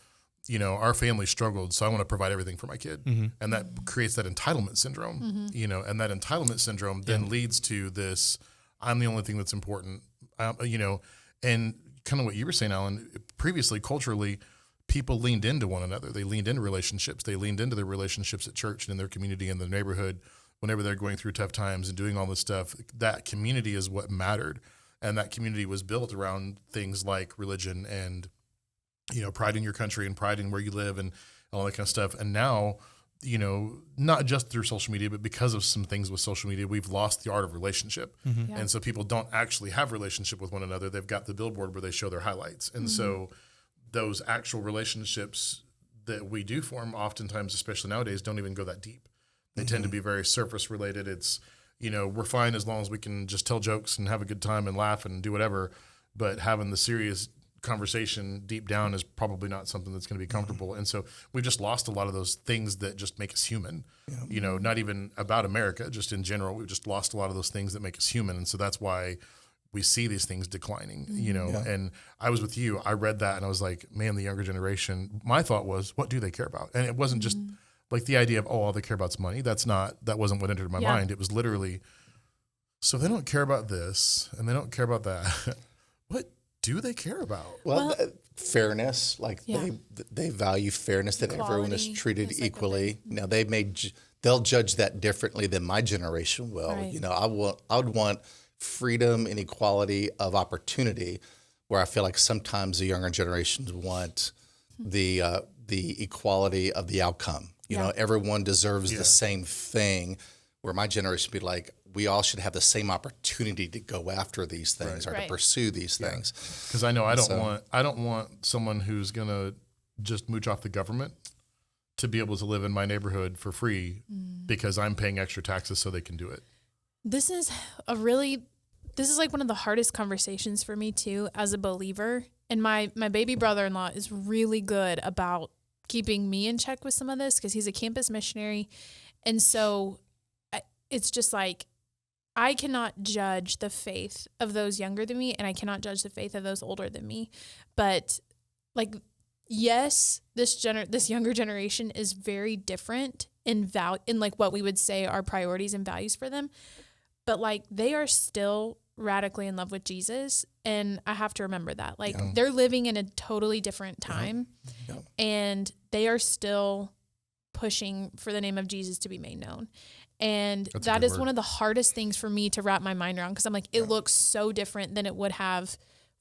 our family struggled, so I want to provide everything for my kid. And that creates that entitlement syndrome, and that entitlement syndrome then leads to this, I'm the only thing that's important, and kind of what you were saying, Alan, previously culturally, people leaned into one another. They leaned into relationships. They leaned into their relationships at church and in their community and their neighborhood. Whenever they're going through tough times and doing all this stuff, that community is what mattered. And that community was built around things like religion and, pride in your country and pride in where you live and all that kind of stuff. And now, not just through social media, but because of some things with social media, we've lost the art of relationship. Yeah. And so people don't actually have relationship with one another. They've got the billboard where they show their highlights. And so those actual relationships that we do form oftentimes, especially nowadays, don't even go that deep. They tend to be very surface related. It's, we're fine as long as we can just tell jokes and have a good time and laugh and do whatever. But having the serious conversation deep down is probably not something that's going to be comfortable. And so we've just lost a lot of those things that just make us human, not even about America, just in general. We've just lost a lot of those things that make us human. And so that's why we see these things declining, and I was with you. I read that and I was like, man, the younger generation, my thought was, what do they care about? And it wasn't just like the idea of, all they care about is money. That wasn't what entered my mind. It was literally, so they don't care about this and they don't care about that. What do they care about? Well, fairness, they value fairness, that everyone is Equality treated is like a equally. Now they'll judge that differently than my generation will. Right. I would want freedom and equality of opportunity, where I feel like sometimes the younger generations want the equality of the outcome. Everyone deserves the same thing, where my generation would be like, we all should have the same opportunity to go after these things or to pursue these things. Because I know I don't want someone who's gonna just mooch off the government to be able to live in my neighborhood for free because I'm paying extra taxes so they can do it. This is like one of the hardest conversations for me too, as a believer. And my baby brother-in-law is really good about keeping me in check with some of this because he's a campus missionary. And so it's just like, I cannot judge the faith of those younger than me, and I cannot judge the faith of those older than me. But like, yes, this younger generation is very different in like what we would say are priorities and values for them. But like, they are still radically in love with Jesus. And I have to remember that. Like, they're living in a totally different time. And they are still pushing for the name of Jesus to be made known. And that is one of the hardest things for me to wrap my mind around, because I'm like, it looks so different than it would have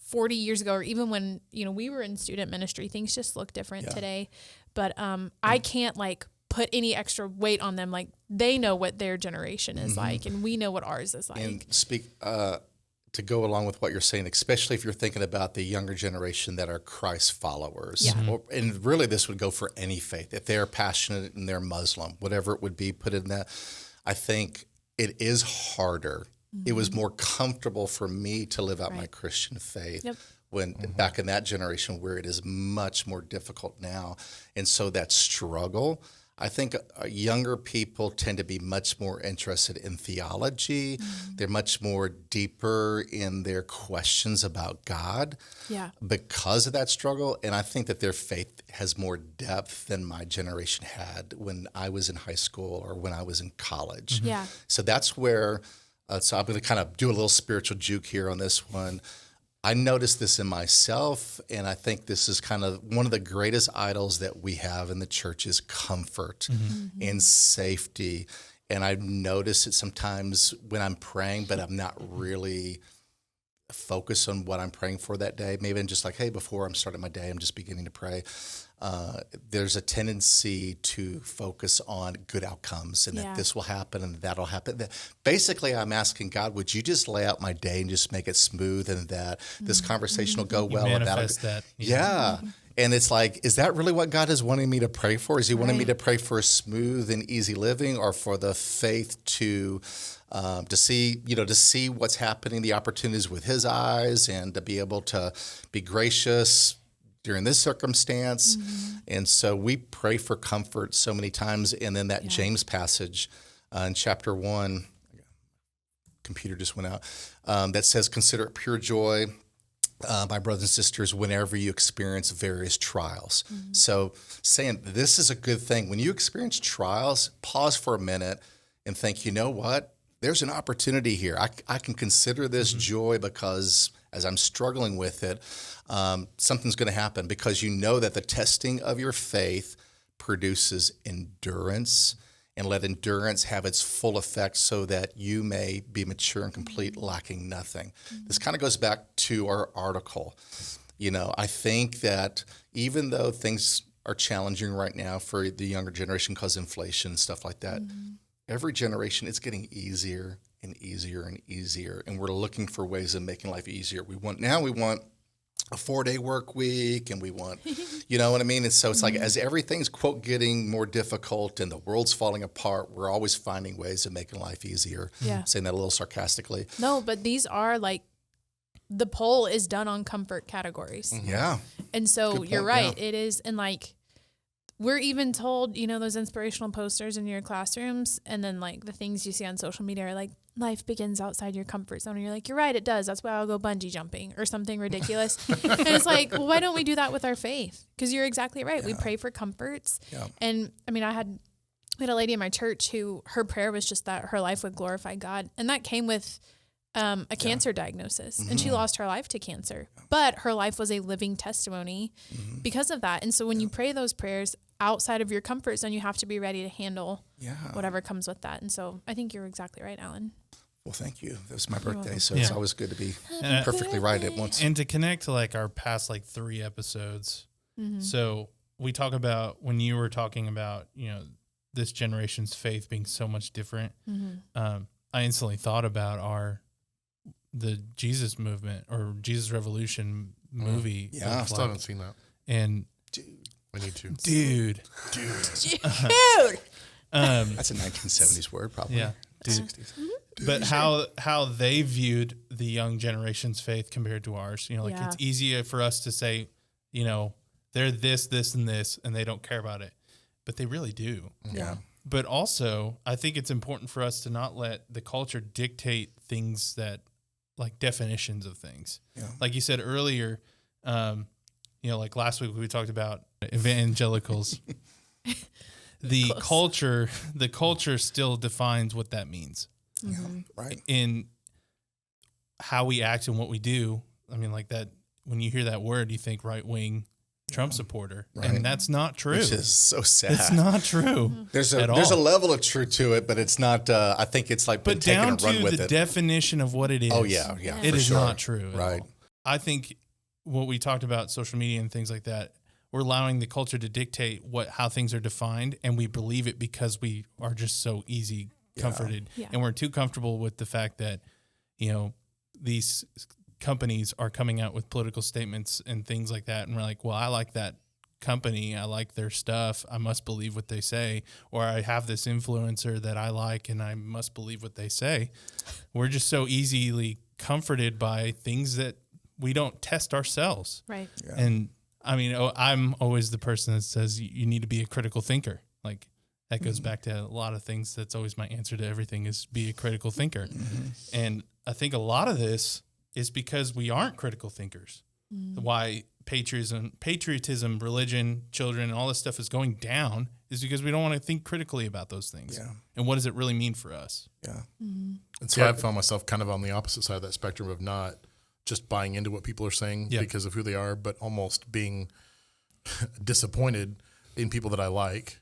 40 years ago, or even when, we were in student ministry. Things just look different today. But I can't like put any extra weight on them. Like, they know what their generation is like, and we know what ours is like. And to go along with what you're saying, especially if you're thinking about the younger generation that are Christ followers. Yeah. And really this would go for any faith. If they're passionate and they're Muslim, whatever it would be, put in that. I think it is harder. It was more comfortable for me to live out my Christian faith when back in that generation, where it is much more difficult now. And so that struggle, I think younger people tend to be much more interested in theology. They're much more deeper in their questions about God because of that struggle. And I think that their faith has more depth than my generation had when I was in high school or when I was in college. So that's where, so I'm going to kind of do a little spiritual juke here on this one. I noticed this in myself, and I think this is kind of one of the greatest idols that we have in the church is comfort and safety. And I've noticed it sometimes when I'm praying, but I'm not really focused on what I'm praying for that day. Maybe I'm just like, hey, before I'm starting my day, I'm just beginning to pray. There's a tendency to focus on good outcomes and that this will happen and that'll happen. Basically, I'm asking God, would you just lay out my day and just make it smooth and that this conversation will go well? Manifest that. Yeah. And it's like, is that really what God is wanting me to pray for? Is he wanting me to pray for a smooth and easy living, or for the faith to see what's happening, the opportunities with his eyes, and to be able to be gracious during this circumstance? And so we pray for comfort so many times. And then that James passage in chapter 1, computer just went out, that says, consider it pure joy, my brothers and sisters, whenever you experience various trials. So saying this is a good thing. When you experience trials, pause for a minute and think, you know what? There's an opportunity here. I can consider this joy because as I'm struggling with it, something's going to happen, because you know that the testing of your faith produces endurance, and let endurance have its full effect so that you may be mature and complete, lacking nothing. This kind of goes back to our article. I think that even though things are challenging right now for the younger generation because of inflation and stuff like that, every generation it's getting easier and easier and easier, and we're looking for ways of making life easier. We want a 4-day work week, and we want, you know what I mean? And so it's like, as everything's, quote, getting more difficult and the world's falling apart, we're always finding ways of making life easier. Yeah. Saying that a little sarcastically. No, but these are like, the poll is done on comfort categories. Yeah. And so you're right. Yeah. It is. And like, we're even told, those inspirational posters in your classrooms, and then like the things you see on social media are like, life begins outside your comfort zone. And you're like, you're right, it does. That's why I'll go bungee jumping or something ridiculous. And it's like, well, why don't we do that with our faith? Because you're exactly right. Yeah. We pray for comforts. Yeah. And I mean, we had a lady in my church who her prayer was just that her life would glorify God. And that came with a cancer diagnosis, and she lost her life to cancer, but her life was a living testimony because of that. And so when you pray those prayers outside of your comfort zone, you have to be ready to handle whatever comes with that. And so I think you're exactly right, Alan. Well, thank you. That was my birthday, so it's always good to be perfectly right at once. And to connect to like our past 3 episodes. So we talk about, when you were talking about, this generation's faith being so much different, I instantly thought about the Jesus movement or Jesus Revolution movie. Yeah, I still haven't seen that. And we need to. Dude. That's a 1970s word, probably. Yeah. 60s. But how they viewed the young generation's faith compared to ours. It's easier for us to say, they're this, and this, and they don't care about it. But they really do. Yeah. But also, I think it's important for us to not let the culture dictate things that, like definitions of things. Yeah. Like you said earlier, like last week we talked about evangelicals. The culture still defines what that means. Yeah, right. In how we act and what we do. I mean, like that, when you hear that word, you think right-wing Trump supporter. Right. And that's not true. Which is so sad. It's not true. There's a level of truth to it, but it's not, I think it's like, but down to the definition of what it is. Oh yeah. It is not true. Right. I think what we talked about, social media and things like that, we're allowing the culture to dictate how things are defined, and we believe it because we are just so easy comforted. Yeah. And we're too comfortable with the fact that, these companies are coming out with political statements and things like that. And we're like, well, I like that company. I like their stuff. I must believe what they say. Or I have this influencer that I like and I must believe what they say. We're just so easily comforted by things that we don't test ourselves. Right. Yeah. And I mean, I'm always the person that says you need to be a critical thinker. Like that goes back to a lot of things. That's always my answer to everything is be a critical thinker. And I think a lot of this is because we aren't critical thinkers. Why patriotism, religion, children, and all this stuff is going down is because we don't want to think critically about those things. Yeah. And what does it really mean for us? Yeah. And so I found myself kind of on the opposite side of that spectrum of not just buying into what people are saying Yeah. because of who they are, but almost being disappointed in people that I like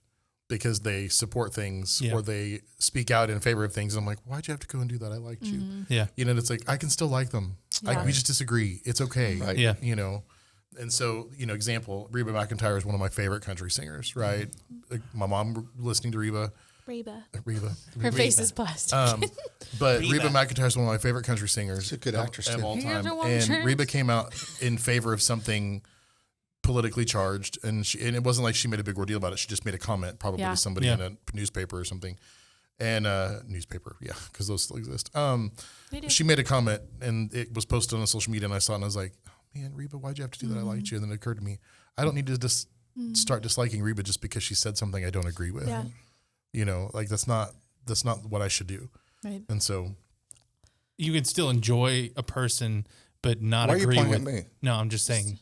because they support things Yeah. or they speak out in favor of things. I'm like, why'd you have to go and do that? I liked you. Yeah. You know, and it's like, I can still like them. Yeah. We just disagree. It's okay. Right. Yeah. You know, and so, you know, example, Reba McEntire is one of my favorite country singers, right? Like my mom listening to Reba. Her face is plastic. But Reba. Reba McEntire is one of my favorite country singers. She's a good actress, of too. all You time. ever watch And her? Reba came out in favor of something politically charged, and it wasn't like she made a big ordeal about it. She just made a comment, probably Yeah. to somebody Yeah. in a newspaper or something. And newspaper, yeah, because those still exist. They do. She made a comment, and it was posted on social media, and I saw it, and I was like, oh, man, Reba, why'd you have to do that? I liked you. And then it occurred to me, I don't need to just start disliking Reba just because she said something I don't agree with. Yeah. You know, like that's not what I should do. Right. And so, You can still enjoy a person, but not Why are you agree pointing with at me? No, I'm just saying.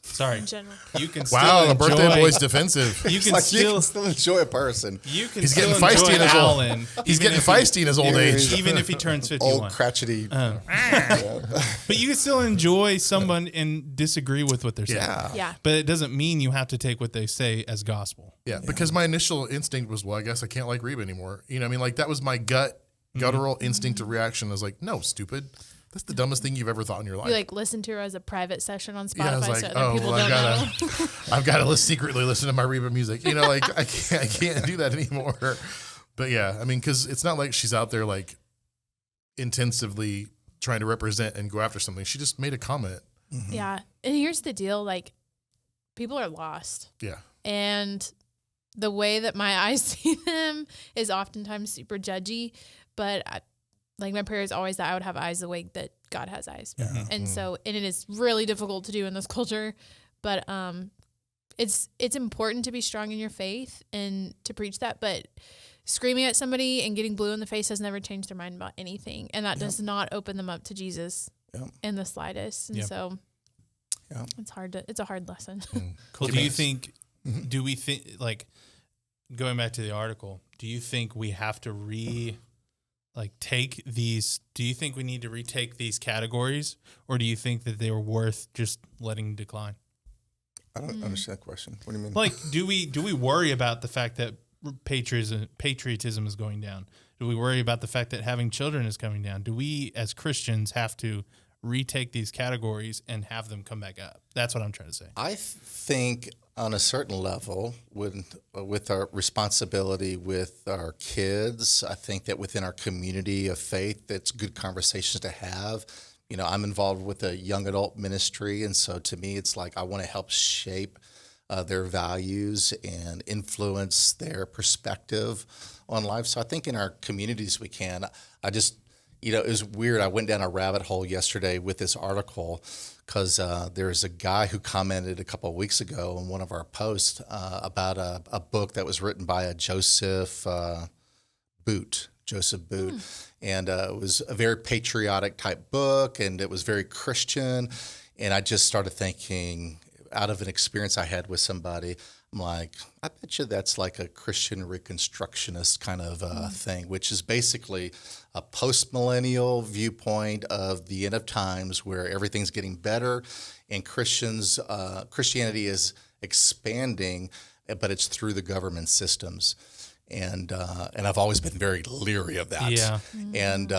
Sorry. In general. You can wow, still the birthday enjoy- boy's defensive. You can Like, still you can still enjoy a person. you can He's still getting feisty enjoy in his old. Alan, He's even getting if he- feisty in his old age. even if he turns 51. Old crotchety. But you can still enjoy someone and disagree with what they're saying. Yeah. Yeah. But it doesn't mean you have to take what they say as gospel. Yeah, because my initial instinct was, well, I guess I can't like Reba anymore. You know, what I mean, like that was my guttural instinctive reaction. I was like, no, stupid. That's the dumbest thing you've ever thought in your life. You like listen to her as a private session on Spotify Yeah, I was like, so other oh, people well, don't know. I've got to secretly listen to my Reba music. You know, like I can't do that anymore. But yeah, I mean, because it's not like she's out there like intensively trying to represent and go after something. She just made a comment. Yeah. And here's the deal, like people are lost. Yeah. And the way that my eyes see them is oftentimes super judgy, but like my prayer is always that I would have eyes the way that God has eyes. And so, and it is really difficult to do in this culture, but it's important to be strong in your faith and to preach that, but screaming at somebody and getting blue in the face has never changed their mind about anything. And that does not open them up to Jesus in the slightest. And so it's a hard lesson. Well, do you think, do we think, like, going back to the article, do you think we have to take these, do you think we need to retake these categories, or do you think that they were worth just letting decline? I don't understand the question. What do you mean? Like, do we worry about the fact that patriotism is going down? Do we worry about the fact that having children is coming down? Do we as Christians have to retake these categories and have them come back up? That's what I'm trying to say. I think on a certain level, with our responsibility with our kids, I think that within our community of faith, it's good conversations to have. You know, I'm involved with a young adult ministry, and so to me, it's like I want to help shape their values and influence their perspective on life. So I think in our communities we can. I just, you know, it was weird. I went down a rabbit hole yesterday with this article because there's a guy who commented a couple of weeks ago on one of our posts about a book that was written by a Joseph Boot. And it was a very patriotic type book, and it was very Christian. And I just started thinking, out of an experience I had with somebody, I'm like, I bet you that's like a Christian Reconstructionist kind of thing, which is basically a post-millennial viewpoint of the end of times where everything's getting better and Christianity is expanding, but it's through the government systems. And I've always been very leery of that, and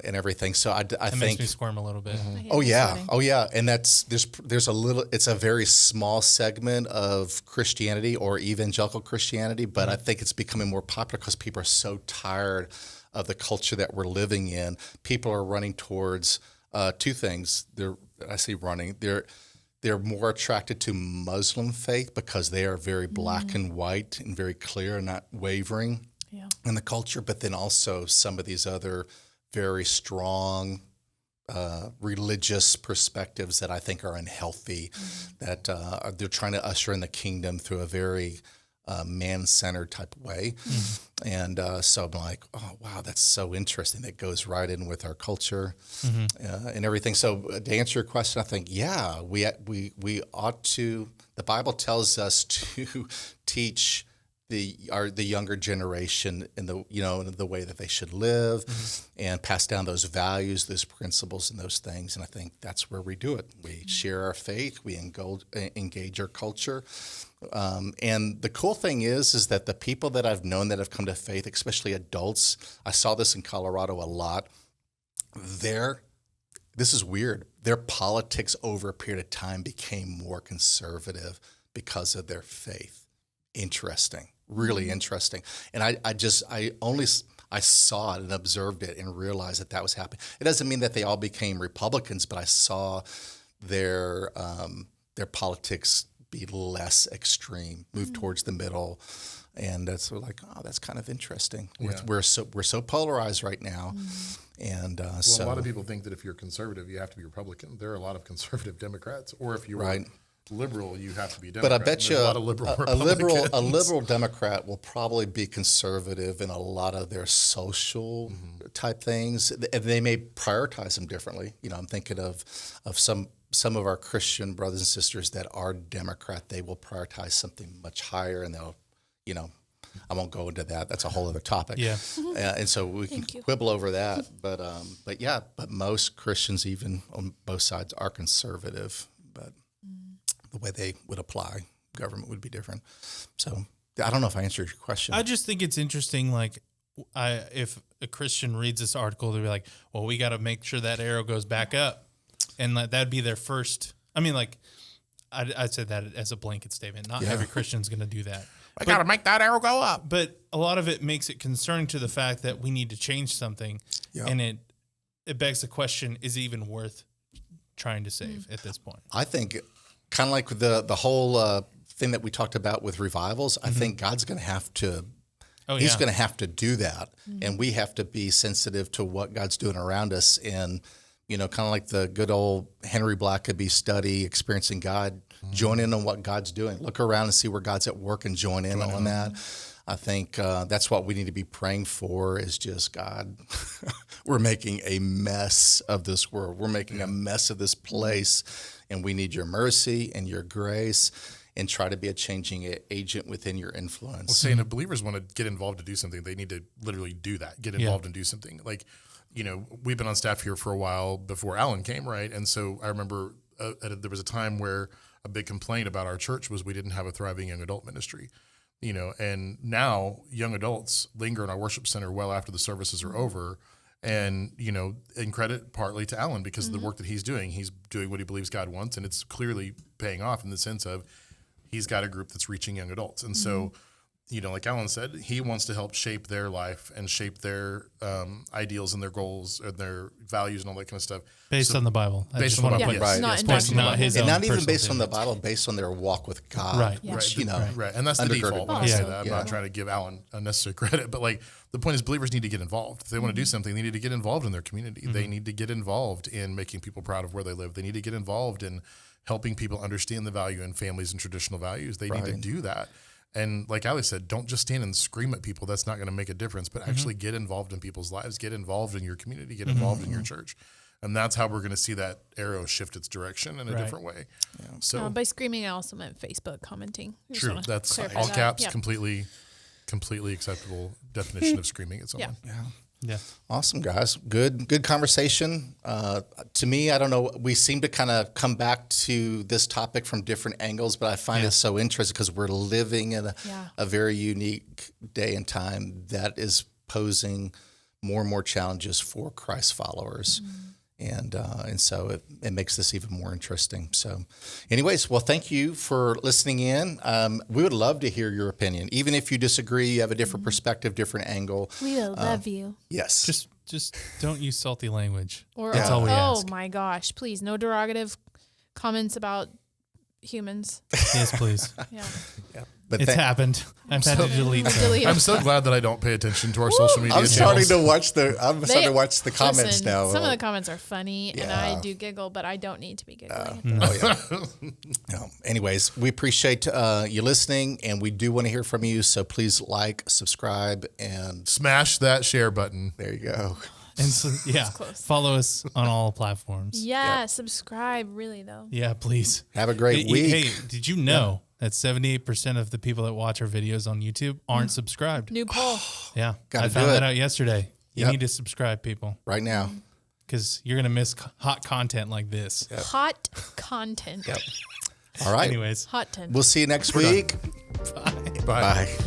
everything. So I It think makes me squirm a little bit. Oh yeah, and there's a little. It's a very small segment of Christianity or evangelical Christianity, but I think it's becoming more popular because people are so tired of the culture that we're living in. People are running towards two things. They're more attracted to Muslim faith because they are very black and white and very clear and not wavering in the culture. But then also some of these other very strong religious perspectives that I think are unhealthy, that they're trying to usher in the kingdom through a very man-centered type of way. And so I'm like, oh, wow, that's so interesting. That goes right in with our culture and everything. So to answer your question, I think, we ought to, the Bible tells us to teach the younger generation in the way that they should live, and pass down those values, those principles, and those things. And I think that's where we do it. We share our faith, we engage our culture. And the cool thing is that the people that I've known that have come to faith, especially adults, I saw this in Colorado a lot. This is weird. Their politics over a period of time became more conservative because of their faith. Interesting, really interesting. And I saw it and observed it and realized that was happening. It doesn't mean that they all became Republicans, but I saw their politics be less extreme, move towards the middle. And that's like, oh, that's kind of interesting. Yeah. We're so polarized right now. And a lot of people think that if you're conservative, you have to be Republican. There are a lot of conservative Democrats, or if you're liberal, you have to be Democrat. But I bet you a lot of liberal a liberal Democrat will probably be conservative in a lot of their social type things. They may prioritize them differently. I'm thinking of some of our Christian brothers and sisters that are Democrat. They will prioritize something much higher, and they'll, I won't go into that. That's a whole other topic. Yeah. And so we can quibble over that. But most Christians, even on both sides, are conservative. But the way they would apply government would be different. So I don't know if I answered your question. I just think it's interesting. Like, if a Christian reads this article, they'll be like, well, we got to make sure that arrow goes back up. And that'd be their first. I mean, like, I'd say that as a blanket statement. Not every Christian's going to do that. I got to make that arrow go up. But a lot of it makes it concerning to the fact that we need to change something. Yep. And it begs the question, is it even worth trying to save at this point? I think kind of like the whole thing that we talked about with revivals, I think God's going to have to He's going to have to do that. And we have to be sensitive to what God's doing around us. And, kind of like the good old Henry Blackaby study, Experiencing God, join in on what God's doing. Look around and see where God's at work and join in on that. I think that's what we need to be praying for is just, God, we're making a mess of this world. We're making a mess of this place, and we need your mercy and your grace, and try to be a changing agent within your influence. Well, saying if believers want to get involved to do something, they need to literally do that, get involved and do something. Like, we've been on staff here for a while before Alan came, right? And so I remember there was a time where a big complaint about our church was we didn't have a thriving young adult ministry. And now young adults linger in our worship center well after the services are over. And, in credit partly to Alan because of the work that he's doing what he believes God wants. And it's clearly paying off in the sense of he's got a group that's reaching young adults. And so, like Alan said, he wants to help shape their life and shape their ideals and their goals and their values and all that kind of stuff. Based on the Bible. Based on the Bible. Right. Not his and own not even based on the image. Bible, based on their walk with God. Right. Yeah. Which, Right. And that's the default when I say that. I'm Yeah. not trying to give Alan unnecessary credit, but like the point is believers need to get involved. If they want to do something, they need to get involved in their community. They need to get involved in making people proud of where they live. They need to get involved in helping people understand the value in families and traditional values. They need to do that. And like Ali said, don't just stand and scream at people. That's not going to make a difference, but actually get involved in people's lives, get involved in your community, get involved in your church. And that's how we're going to see that arrow shift its direction in a different way. Yeah. So by screaming, I also meant Facebook commenting. True. That's all caps, completely acceptable definition of screaming at someone. Yeah. Awesome, guys. Good conversation. To me, I don't know, we seem to kind of come back to this topic from different angles, but I find it so interesting because we're living in a very unique day and time that is posing more and more challenges for Christ followers. And so it makes this even more interesting. So anyways, well, thank you for listening in. We would love to hear your opinion. Even if you disagree, you have a different perspective, different angle. We will love you. Yes. Just don't use salty language. Or, That's all we ask. Oh my gosh, please, no derogative comments about humans. Yes, please. Yeah. But It's happened. I've had to delete them. Delete I'm them. so glad that I don't pay attention to our social media I'm starting channels. to watch the comments Listen, now. Some of the comments are funny, and I Yeah. do giggle, but I don't need to be giggling. No. Anyways, we appreciate you listening, and we do want to hear from you. So please like, subscribe, and Smash that share button. there you go. And so, close. follow us on all platforms. Yeah, subscribe, really, though. Yeah, please. Have a great Hey, week. Hey, did you know that 78% of the people that watch our videos on YouTube aren't subscribed. New poll. Yeah. Gotta I do found it. that out yesterday. You Yep. need to subscribe, people, Right now. because you're going to miss hot content like this. Hot content. Yep. All right. Anyways. Hot 10. We'll see you next week. Bye. Bye.